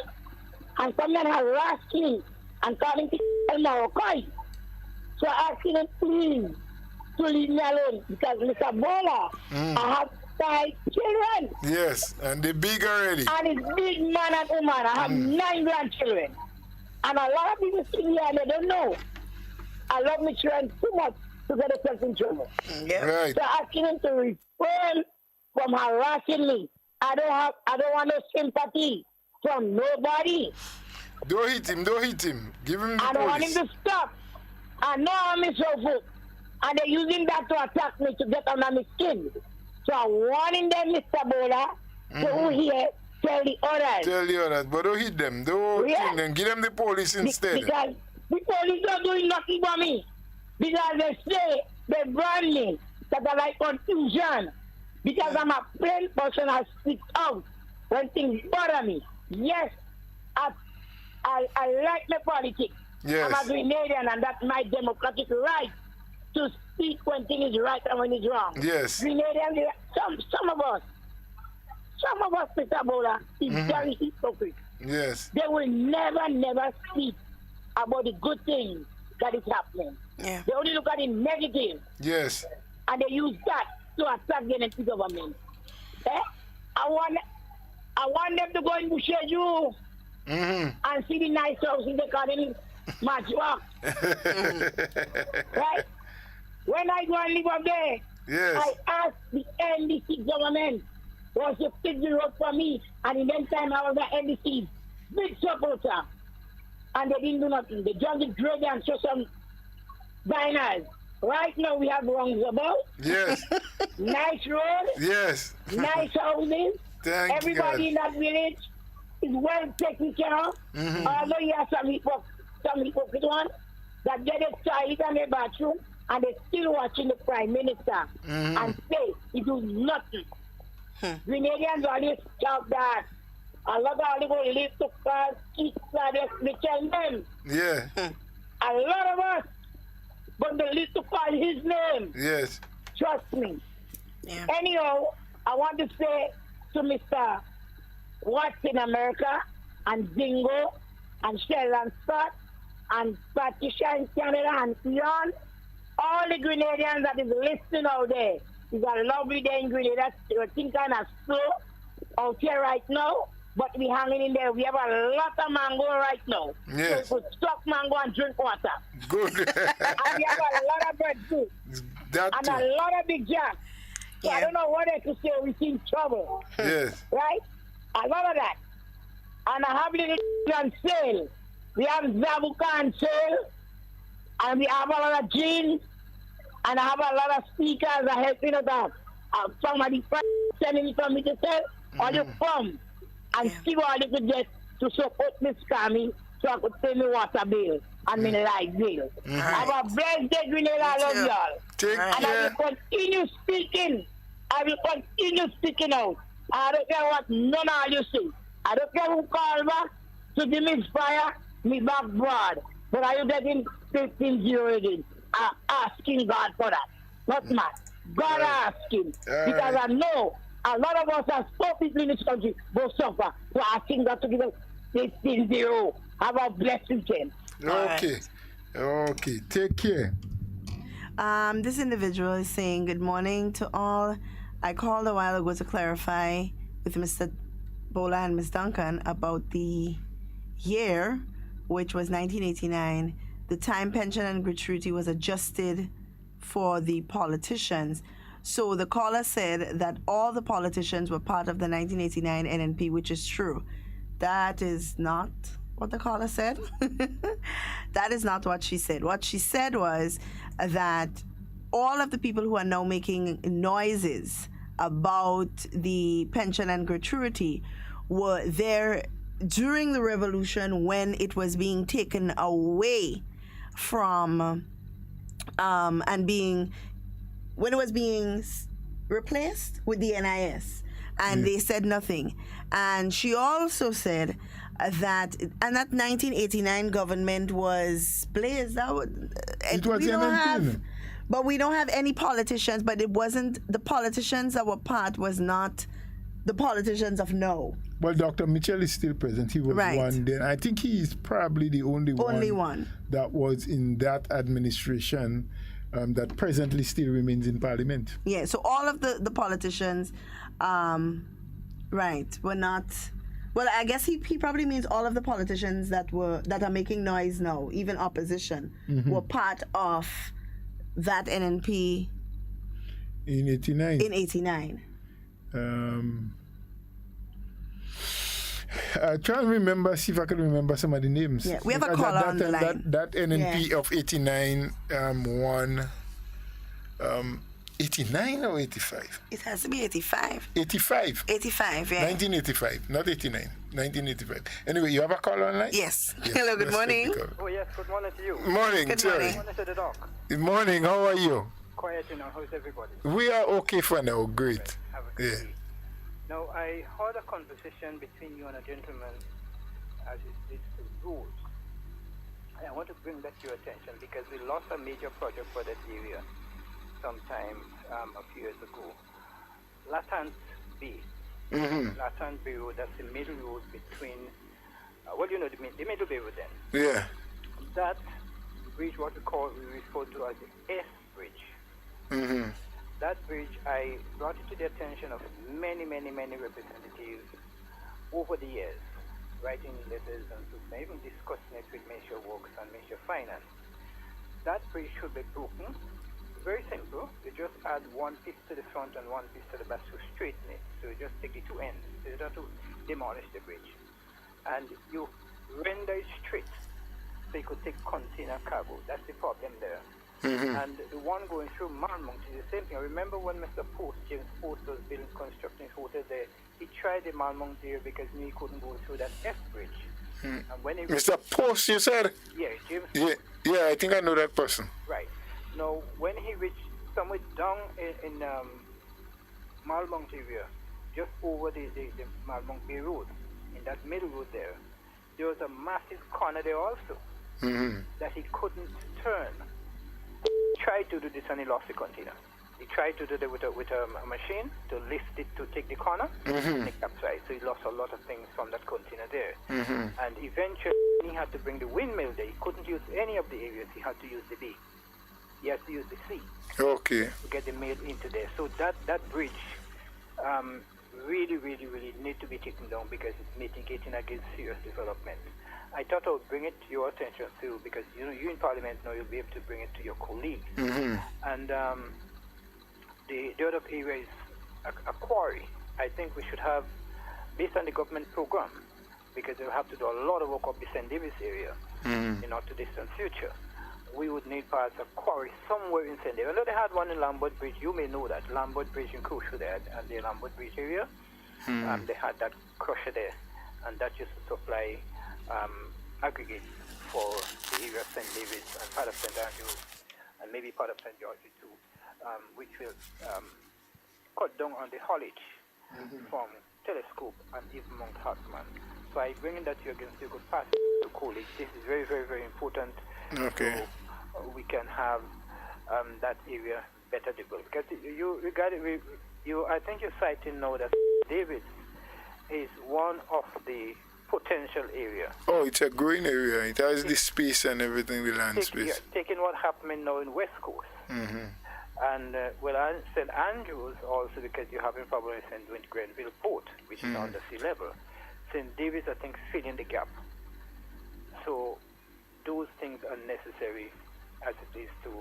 And come and harass me and calling people Morocco. So I ask him please to leave me alone because Mr. Bola, I have 5 children. Yes, and they're big already. And it's big man and woman. I have 9 grandchildren. And a lot of people see me and they don't know. I love my children too much to get themselves in trouble. Right. So asking him to refrain from harassing me. I don't want no sympathy from nobody. Don't hit him. Give him the I don't want him police. to stop. I know I'm his foot. And they're using that to attack me to get under my skin. So I'm warning them, Mr. Bola, to hear, tell the others. But don't hit them. Don't hit them. Give them the police instead. Because the police don't do nothing for me. Because they say, they brand me, that I like confusion. Because I'm a plain person, I speak out when things bother me. Yes, I like my politics. Yes. I'm a Grenadian and that's my democratic right to speak when things is right and when it's wrong. Yes. Grenadians, some of us, Mr. Bola, is very hypocrite. Yes. They will never speak about the good things that is happening. Yeah. They only look at the negative. Yes. And they use that to attack the NP government. I want them to go in Bushaju and see the nice houses they call in Majwa. Right? When I go and live up there, I asked the NDC government was to fix the road for me, and in that time I was the NDC big supporter. And they didn't do nothing. They just drove and show some banners. Right now we have roundabout. Yes. Nice road. Yes. Nice houses. Thank Everybody God. in that village is well taken care of. Although you have some hypocrite one that get a toilet in their bathroom and they're still watching the Prime Minister and say he do nothing. Grenadians always talk that. A lot of people live to cars, kids, they tell them. Yeah. A lot of us, but the list to call his name. Yes. Trust me. Yeah. Anyhow, I want to say to Mr. Watts in America, and Dingo, and Sheldon Scott, and Patricia in Canada, and Ian, all the Grenadians that is listening out there. It's a lovely day in Grenada. I think kind of slow out here right now, but we hanging in there. We have a lot of mango right now. Yes. So we could suck mango and drink water. Good. And we have a lot of bread too. That And too. a lot of big jacks. So I don't know what else to say. We see trouble. Yes. Right? A lot of that. And I have little on sale. We have Zabuka on sale. And we have a lot of jeans. And I have a lot of speakers that helping us out. Somebody sending me from me to sell. Or you come and see what you could get to support Miss Cammy so I could pay me water bill and me light bill. Have a blessed day, Grenada. I love y'all. Take and care. I will continue speaking. I will continue speaking out. I don't care what none of you say. I don't care who call back to give me fire, me back broad. But are you getting 15-0 again? I'm asking God for that. Not mad. God asking. Because I know a lot of us are so people in this country will suffer. So asking God to give us 15-0. Have a blessed weekend. Okay. Okay. Take care. This individual is saying, good morning to all. I called a while ago to clarify with Mr. Bola and Ms. Duncan about the year, which was 1989. The time, pension, and gratuity was adjusted for the politicians. So the caller said that all the politicians were part of the 1989 NNP, which is true. That is not what the caller said. That is not what she said. What she said was that all of the people who are now making noises about the pension and gratuity were there during the revolution when it was being taken away from and being when it was being replaced with the NIS, and they said nothing. And she also said that 1989 government was blazed out. It was NNP. But we don't have any politicians, but it wasn't the politicians that were part was not the politicians of no. Well, Dr. Mitchell is still present. He was one then. I think he is probably the only one that was in that administration that presently still remains in Parliament. Yeah, so all of the politicians, were not. Well, I guess he probably means all of the politicians that are making noise now, even opposition, were part of that NNP in 89. In 89. I try to remember, see if I can remember some of the names. Yeah, we have a caller on the line. That NNP of 89 won 89 or 85? It has to be 85. 85? 85, yeah. 1985, not 89. 1985. Anyway, you have a caller online? Yes. Hello, good morning. Oh, yes, good morning to you. Morning, good sorry. morning. Good morning to the doc. Good morning, how are you? Quiet, how's everybody? We are okay for now, great. Have a good week. Now, I heard a conversation between you and a gentleman as it relates to rules. And I want to bring that to your attention because we lost a major project for that area sometime a few years ago. Latans Bay. Latans Bay Road, that's the middle road between, the middle Bay Road then. Yeah. That bridge, we refer to as the S Bridge. That bridge, I brought it to the attention of many representatives over the years, writing letters and so on, even discussing it with Minister Works and Minister Finance. That bridge should be broken. Very simple. You just add one piece to the front and one piece to the back to straighten it. So you just take the two ends. You don't have to demolish the bridge. And you render it straight so you could take container cargo. That's the problem there. And the one going through Marmont is the same thing. I remember when Mr. Post, James Post, was building construction his hotel there, he tried the Marmont there because he couldn't go through that F bridge. And when he Mr. Post, you said? Yeah, James Yeah, I think I know that person. Right. Now, when he reached somewhere down in Marmont area, just over the Marmont Bay Road, in that middle road there was a massive corner there also that he couldn't turn. tried to do this and he lost the container. He tried to do it with a machine to lift it to take the corner, and it capsized. So he lost a lot of things from that container there. And eventually he had to bring the windmill there. He couldn't use any of the areas. He had to use the bay. He has to use the sea. Okay. To get the mail into there. So that bridge really need to be taken down because it's mitigating against serious development. I thought I would bring it to your attention too because you in Parliament now you'll be able to bring it to your colleagues. And the other area is a quarry. I think we should have, based on the government program, because they'll have to do a lot of work up the St. Davis area in not too distant future. We would need perhaps a quarry somewhere in St. Davis. I know they had one in Lambert Bridge. You may know that. Lambert Bridge in Crucial there, and the Lambert Bridge area. They had that crusher there, and that used to supply aggregates for the area of St. Davis and part of St. Andrews, and maybe part of St. George too, which will cut down on the haulage from Telescope and even Mount Hartman. So I bring in that to you again so you could pass it to colleagues. This is very important. Okay. So we can have that area better developed. Because I think you're citing now that Davis is one of the potential area. Oh, it's a growing area. It has the space and everything, the land space. Yeah, taking what happening now in West Coast. And St. Andrews also because you're having problems with Grenville Port, which is on the sea level. St. Davis, I think, filling the gap. So those things are necessary as it is to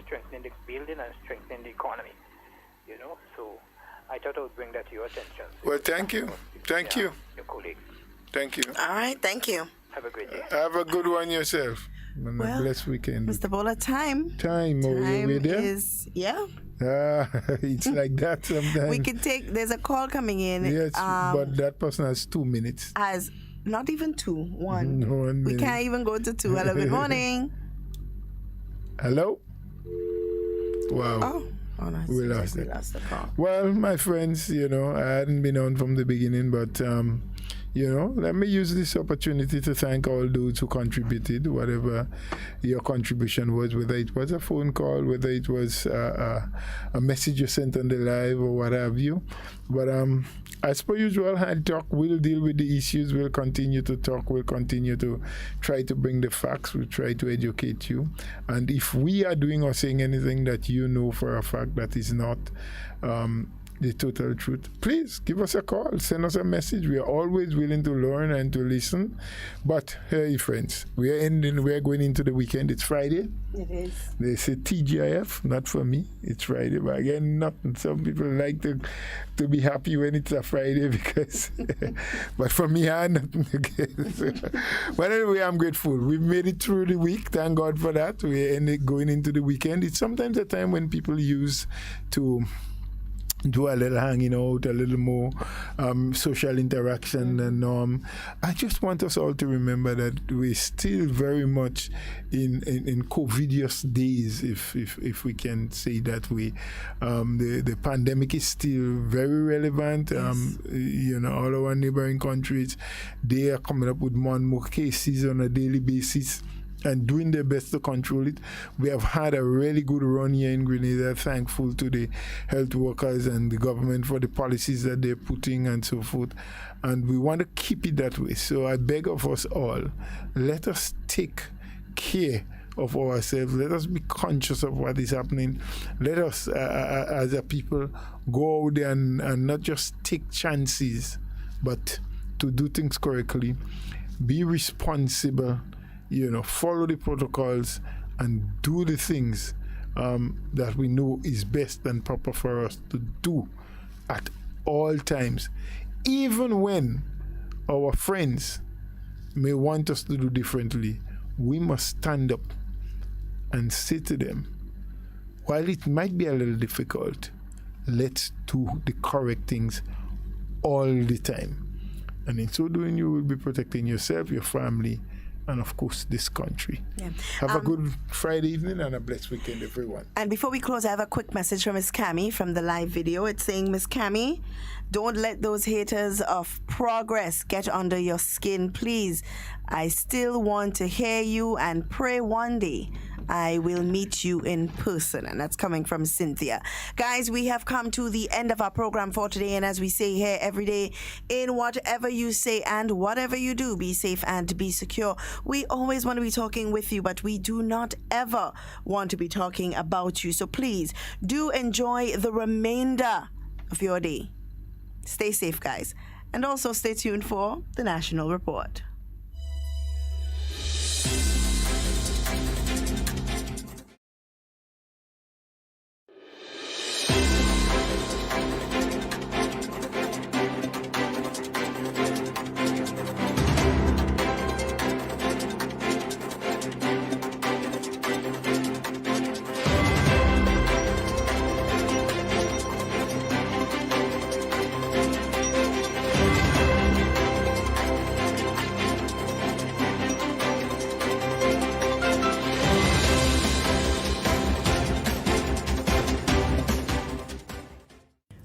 strengthen the building and strengthen the economy. So I thought I would bring that to your attention. So well, thank you. Thank you. Your colleagues. Thank you. All right, thank you. Have a great day. Have a good one yourself. And a blessed weekend. Mr. Bowler, time. Time there? Is, yeah. It's like that sometimes. We can take, there's a call coming in. Yes, but that person has 2 minutes. Has not even 2, 1. 1 minute. We can't even go to 2. Hello, good morning. Hello? Wow. Oh, no, we lost the call. Well, my friends, I hadn't been on from the beginning, but let me use this opportunity to thank all those who contributed, whatever your contribution was, whether it was a phone call, whether it was a message you sent on the live or what have you. But as per usual, Hard Talk will deal with the issues. We'll continue to talk. We'll continue to try to bring the facts. We'll try to educate you. And if we are doing or saying anything that you know for a fact that is not the total truth, please give us a call, send us a message. We are always willing to learn and to listen. But hey friends, we are going into the weekend. It's Friday. It is. They say TGIF, not for me. It's Friday, but again, nothing. Some people like to be happy when it's a Friday because but for me, I nothing again. But anyway, I'm grateful. We've made it through the week. Thank God for that. We're going into the weekend. It's sometimes a time when people use to do a little hanging out, a little more social interaction. And I just want us all to remember that we're still very much in COVIDious days, if we can say that way. The pandemic is still very relevant. Yes. All our neighboring countries, they are coming up with more and more cases on a daily basis and doing their best to control it. We have had a really good run here in Grenada, thankful to the health workers and the government for the policies that they're putting and so forth. And we want to keep it that way. So I beg of us all, let us take care of ourselves. Let us be conscious of what is happening. Let us, as a people, go out there and not just take chances, but to do things correctly, be responsible, follow the protocols and do the things that we know is best and proper for us to do at all times, even when our friends may want us to do differently. We must stand up and say to them, while it might be a little difficult, let's do the correct things all the time. And in so doing, you will be protecting yourself, your family, and of course this country. Yeah. Have a good Friday evening and a blessed weekend, everyone. And before we close, I have a quick message from Miss Cammie from the live video. It's saying, Miss Cammie, don't let those haters of progress get under your skin, please. I still want to hear you and pray one day I will meet you in person. And that's coming from Cynthia. Guys, we have come to the end of our program for today. And as we say here every day, in whatever you say and whatever you do, be safe and be secure. We always want to be talking with you, but we do not ever want to be talking about you. So please do enjoy the remainder of your day. Stay safe, guys. And also stay tuned for the National Report.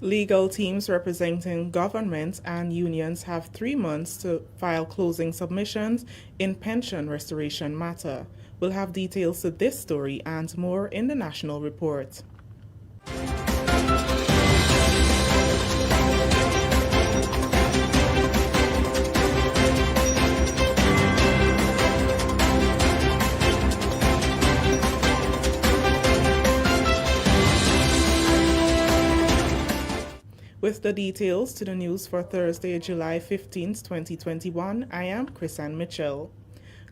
Legal teams representing governments and unions have 3 months to file closing submissions in pension restoration matter. We'll have details to this story and more in the National Report. With the details to the news for Thursday, July 15th, 2021, I am Chrisanne Mitchell.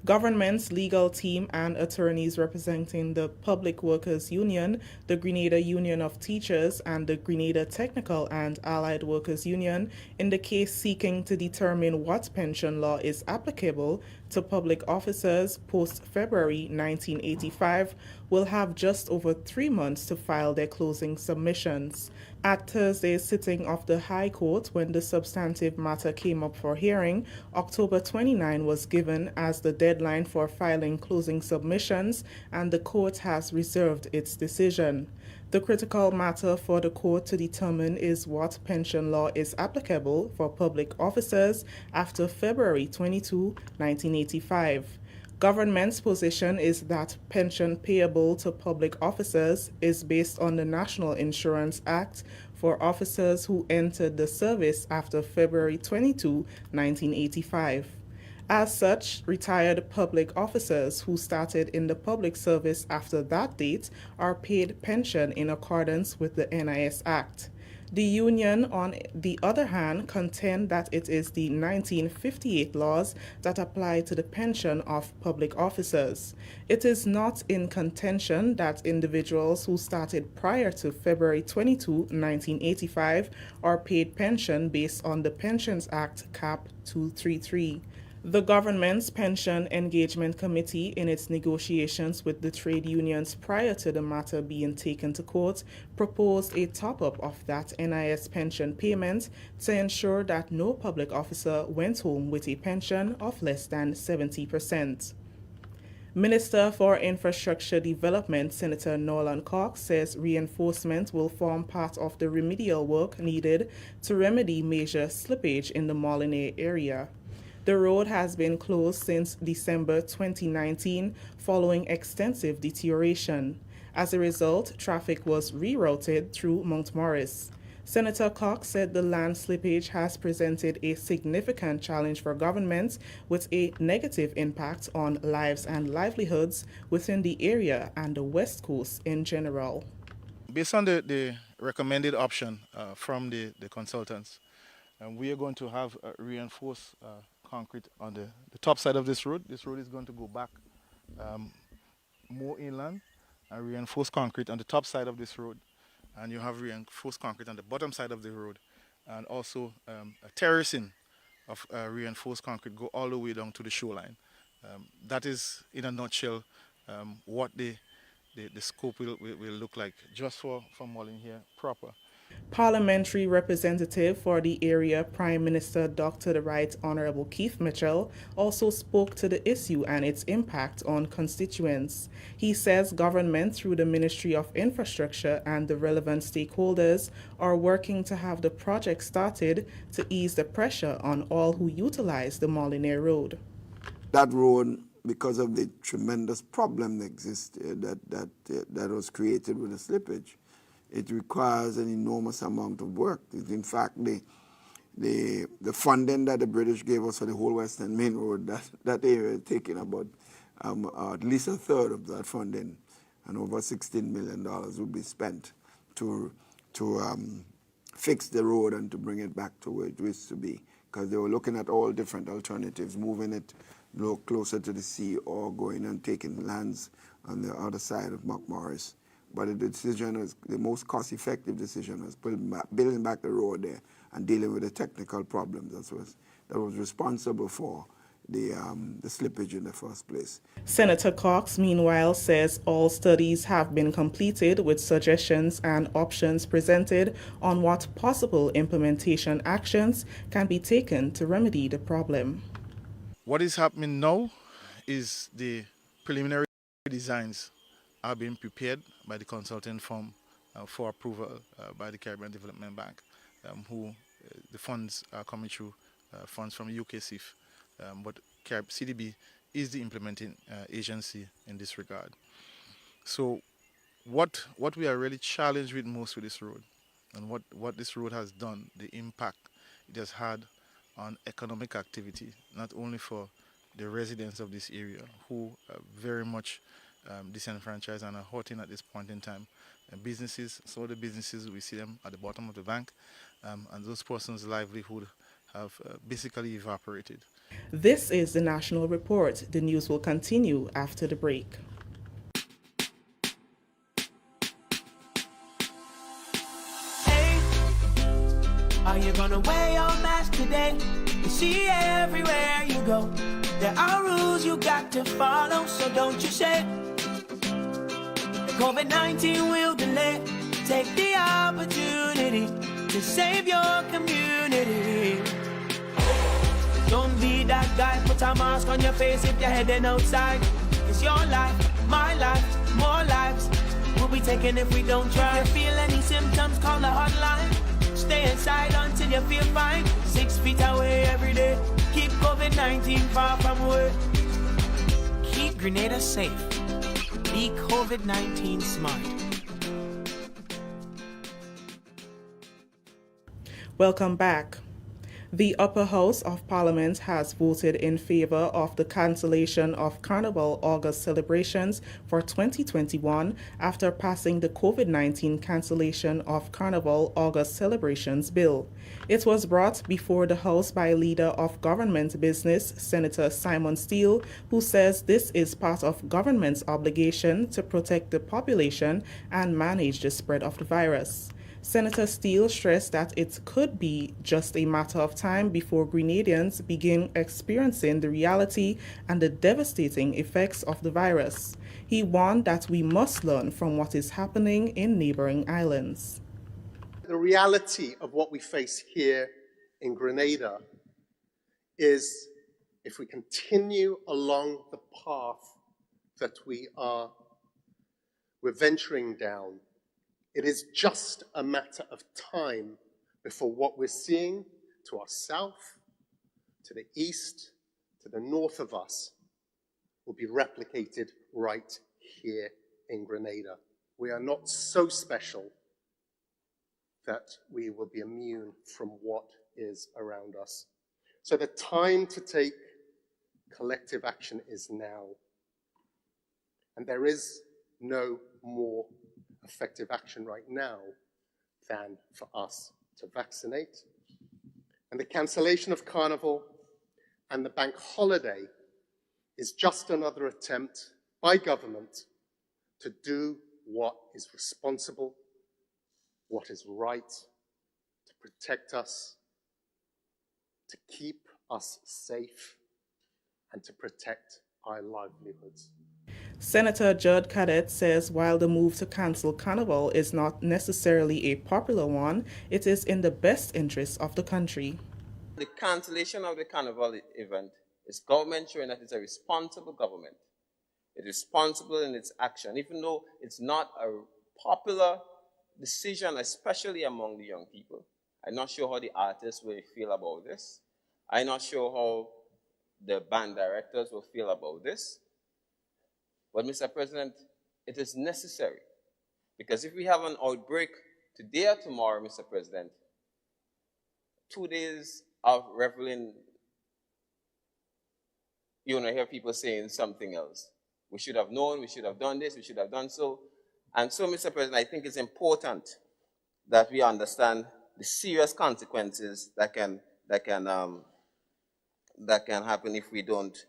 Government's legal team and attorneys representing the Public Workers Union, the Grenada Union of Teachers, and the Grenada Technical and Allied Workers Union in the case seeking to determine what pension law is applicable to public officers post-February 1985 will have just over 3 months to file their closing submissions. At Thursday's sitting of the High Court, when the substantive matter came up for hearing, October 29 was given as the deadline for filing closing submissions, and the court has reserved its decision. The critical matter for the court to determine is what pension law is applicable for public officers after February 22, 1985. Government's position is that pension payable to public officers is based on the National Insurance Act for officers who entered the service after February 22, 1985. As such, retired public officers who started in the public service after that date are paid pension in accordance with the NIS Act. The union, on the other hand, contend that it is the 1958 laws that apply to the pension of public officers. It is not in contention that individuals who started prior to February 22, 1985 are paid pension based on the Pensions Act Cap 233. The government's Pension Engagement Committee, in its negotiations with the trade unions prior to the matter being taken to court, proposed a top-up of that NIS pension payment to ensure that no public officer went home with a pension of less than 70%. Minister for Infrastructure Development, Senator Norland Cox, says reinforcement will form part of the remedial work needed to remedy major slippage in the Molyneux area. The road has been closed since December 2019 following extensive deterioration. As a result, traffic was rerouted through Mount Morris. Senator Cox said the land slippage has presented a significant challenge for government with a negative impact on lives and livelihoods within the area and the West Coast in general. Based on the recommended option from the consultants, we are going to have reinforced concrete on the top side of this road. This road is going to go back more inland, and reinforced concrete on the top side of this road. And you have reinforced concrete on the bottom side of the road. And also a terracing of reinforced concrete go all the way down to the shoreline. That is, in a nutshell, what the scope will look like just for Molyneux here proper. Parliamentary representative for the area, Prime Minister Dr. the Right Honorable Keith Mitchell, also spoke to the issue and its impact on constituents. He says government, through the Ministry of Infrastructure and the relevant stakeholders, are working to have the project started to ease the pressure on all who utilize the Molyneux Road. that road, because of the tremendous problem that existed, that was created with the slippage, it requires an enormous amount of work. In fact, the funding that the British gave us for the whole Western Main Road, that area is taking about at least a third of that funding, and over $16 million will be spent to fix the road and to bring it back to where it used to be, because they were looking at all different alternatives, moving it closer to the sea or going and taking lands on the other side of Morris. But the decision was, the most cost-effective decision was building back the road there and dealing with the technical problems that was responsible for the slippage in the first place. Senator Cox, meanwhile, says all studies have been completed with suggestions and options presented on what possible implementation actions can be taken to remedy the problem. What is happening now is the preliminary designs are being prepared by the consultant firm for approval by the Caribbean Development Bank, who the funds are coming through, funds from UKCIF, but CDB is the implementing agency in this regard. So what we are really challenged with most with this road, and what this road has done, the impact it has had on economic activity, not only for the residents of this area who are very much disenfranchised and are hurting at this point in time. Businesses, some of the businesses, we see them at the bottom of the bank, and those persons' livelihood have basically evaporated. This is the National Report. The news will continue after the break. Are you gonna wear your mask today? You see everywhere you go. There are rules you got to follow, so don't you say COVID-19 will delay. Take the opportunity to save your community. Don't be that guy, put a mask on your face if you're heading outside. It's your life, my life, more lives will be taken if we don't try. If you feel any symptoms, call the hotline. Stay inside until you feel fine. 6 feet away every day. Keep COVID-19 far from away. Keep Grenada safe. Be COVID-19 smart. Welcome back. The Upper House of Parliament has voted in favor of the cancellation of Carnival August celebrations for 2021 after passing the COVID-19 cancellation of Carnival August celebrations bill. It was brought before the House by Leader of Government Business, Senator Simon Steele, who says this is part of government's obligation to protect the population and manage the spread of the virus. Senator Steele stressed that it could be just a matter of time before Grenadians begin experiencing the reality and the devastating effects of the virus. He warned that we must learn from what is happening in neighboring islands. The reality of what we face here in Grenada is if we continue along the path that we're venturing down, it is just a matter of time before what we're seeing to our south, to the east, to the north of us will be replicated right here in Grenada. We are not so special that we will be immune from what is around us. So the time to take collective action is now. And there is no more effective action right now than for us to vaccinate. And the cancellation of Carnival and the bank holiday is just another attempt by government to do what is responsible, what is right, to protect us, to keep us safe, and to protect our livelihoods. Senator Judd Cadet says while the move to cancel Carnival is not necessarily a popular one, it is in the best interest of the country. The cancellation of the Carnival event is government showing that it's a responsible government. It's responsible in its action, even though it's not a popular decision, especially among the young people. I'm not sure how the artists will feel about this. I'm not sure how the band directors will feel about this. But Mr. President, it is necessary, because if we have an outbreak today or tomorrow, Mr. President, 2 days of reveling, you want to hear people saying something else. We should have known, we should have done this, we should have done so. And so, Mr. President, I think it's important that we understand the serious consequences that can happen if we don't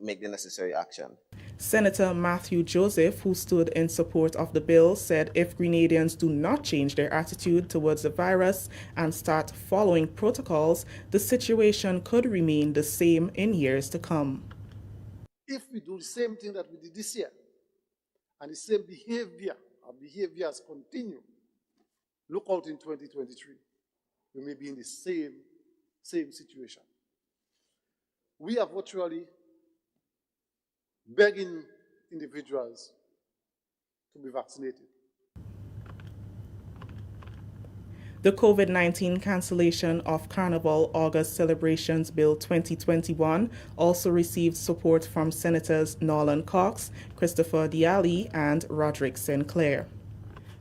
make the necessary action. Senator Matthew Joseph, who stood in support of the bill, said if Grenadians do not change their attitude towards the virus and start following protocols, the situation could remain the same in years to come. If we do the same thing that we did this year, and the same behaviors continue, look out in 2023, we may be in the same situation. We are virtually begging individuals to be vaccinated. The COVID-19 cancellation of Carnival August Celebrations Bill 2021 also received support from Senators Nolan Cox, Christopher Diali, and Roderick Sinclair.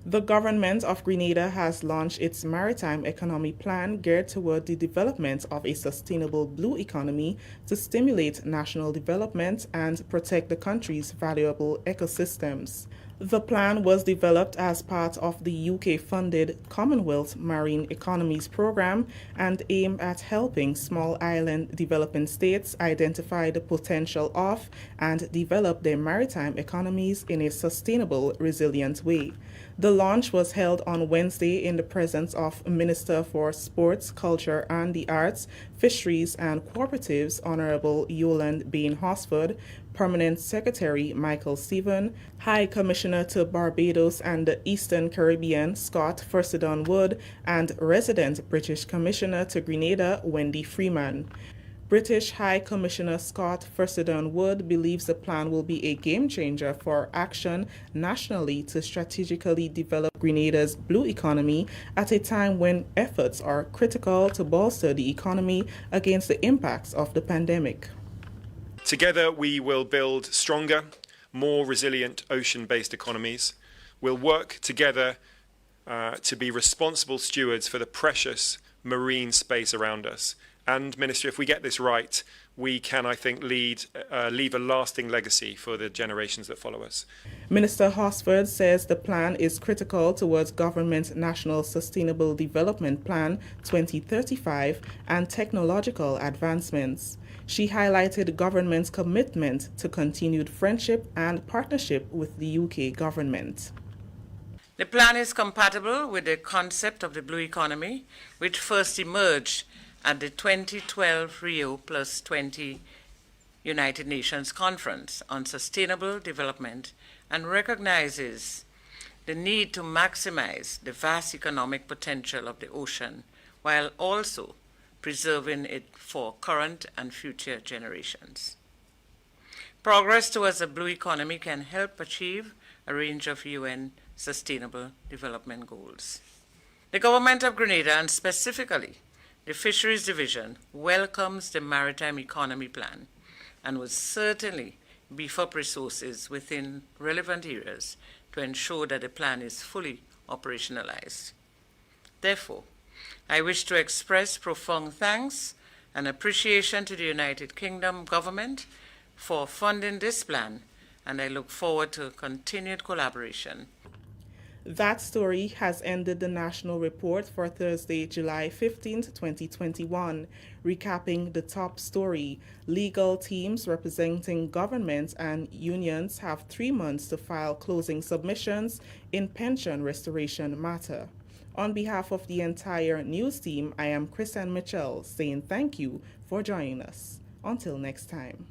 The government of Grenada has launched its Maritime Economy Plan geared toward the development of a sustainable blue economy to stimulate national development and protect the country's valuable ecosystems. The plan was developed as part of the UK-funded Commonwealth Marine Economies Programme and aimed at helping small island developing states identify the potential of and develop their maritime economies in a sustainable, resilient way. The launch was held on Wednesday in the presence of Minister for Sports, Culture and the Arts, Fisheries and Cooperatives, Honourable Yolande Bain-Hosford, Permanent Secretary Michael Stephen, High Commissioner to Barbados and the Eastern Caribbean Scott Fursidon Wood, and Resident British Commissioner to Grenada Wendy Freeman. British High Commissioner Scott Fursidon Wood believes the plan will be a game changer for action nationally to strategically develop Grenada's blue economy at a time when efforts are critical to bolster the economy against the impacts of the pandemic. Together we will build stronger, more resilient ocean-based economies. We'll work together to be responsible stewards for the precious marine space around us. And, Minister, if we get this right, we can, I think, leave a lasting legacy for the generations that follow us. Minister Hosford says the plan is critical towards Government National Sustainable Development Plan 2035 and technological advancements. She highlighted the government's commitment to continued friendship and partnership with the UK government. The plan is compatible with the concept of the blue economy, which first emerged at the 2012 Rio Plus 20 United Nations Conference on Sustainable Development and recognizes the need to maximize the vast economic potential of the ocean while also preserving it for current and future generations. Progress towards a blue economy can help achieve a range of UN Sustainable Development Goals. The Government of Grenada, and specifically the Fisheries Division, welcomes the Maritime Economy Plan and will certainly beef up resources within relevant areas to ensure that the plan is fully operationalized. Therefore, I wish to express profound thanks and appreciation to the United Kingdom government for funding this plan, and I look forward to continued collaboration. That story has ended the national report for Thursday, July 15th, 2021. Recapping the top story, legal teams representing governments and unions have 3 months to file closing submissions in pension restoration matter. On behalf of the entire news team, I am Chrisanne Mitchell saying thank you for joining us. Until next time.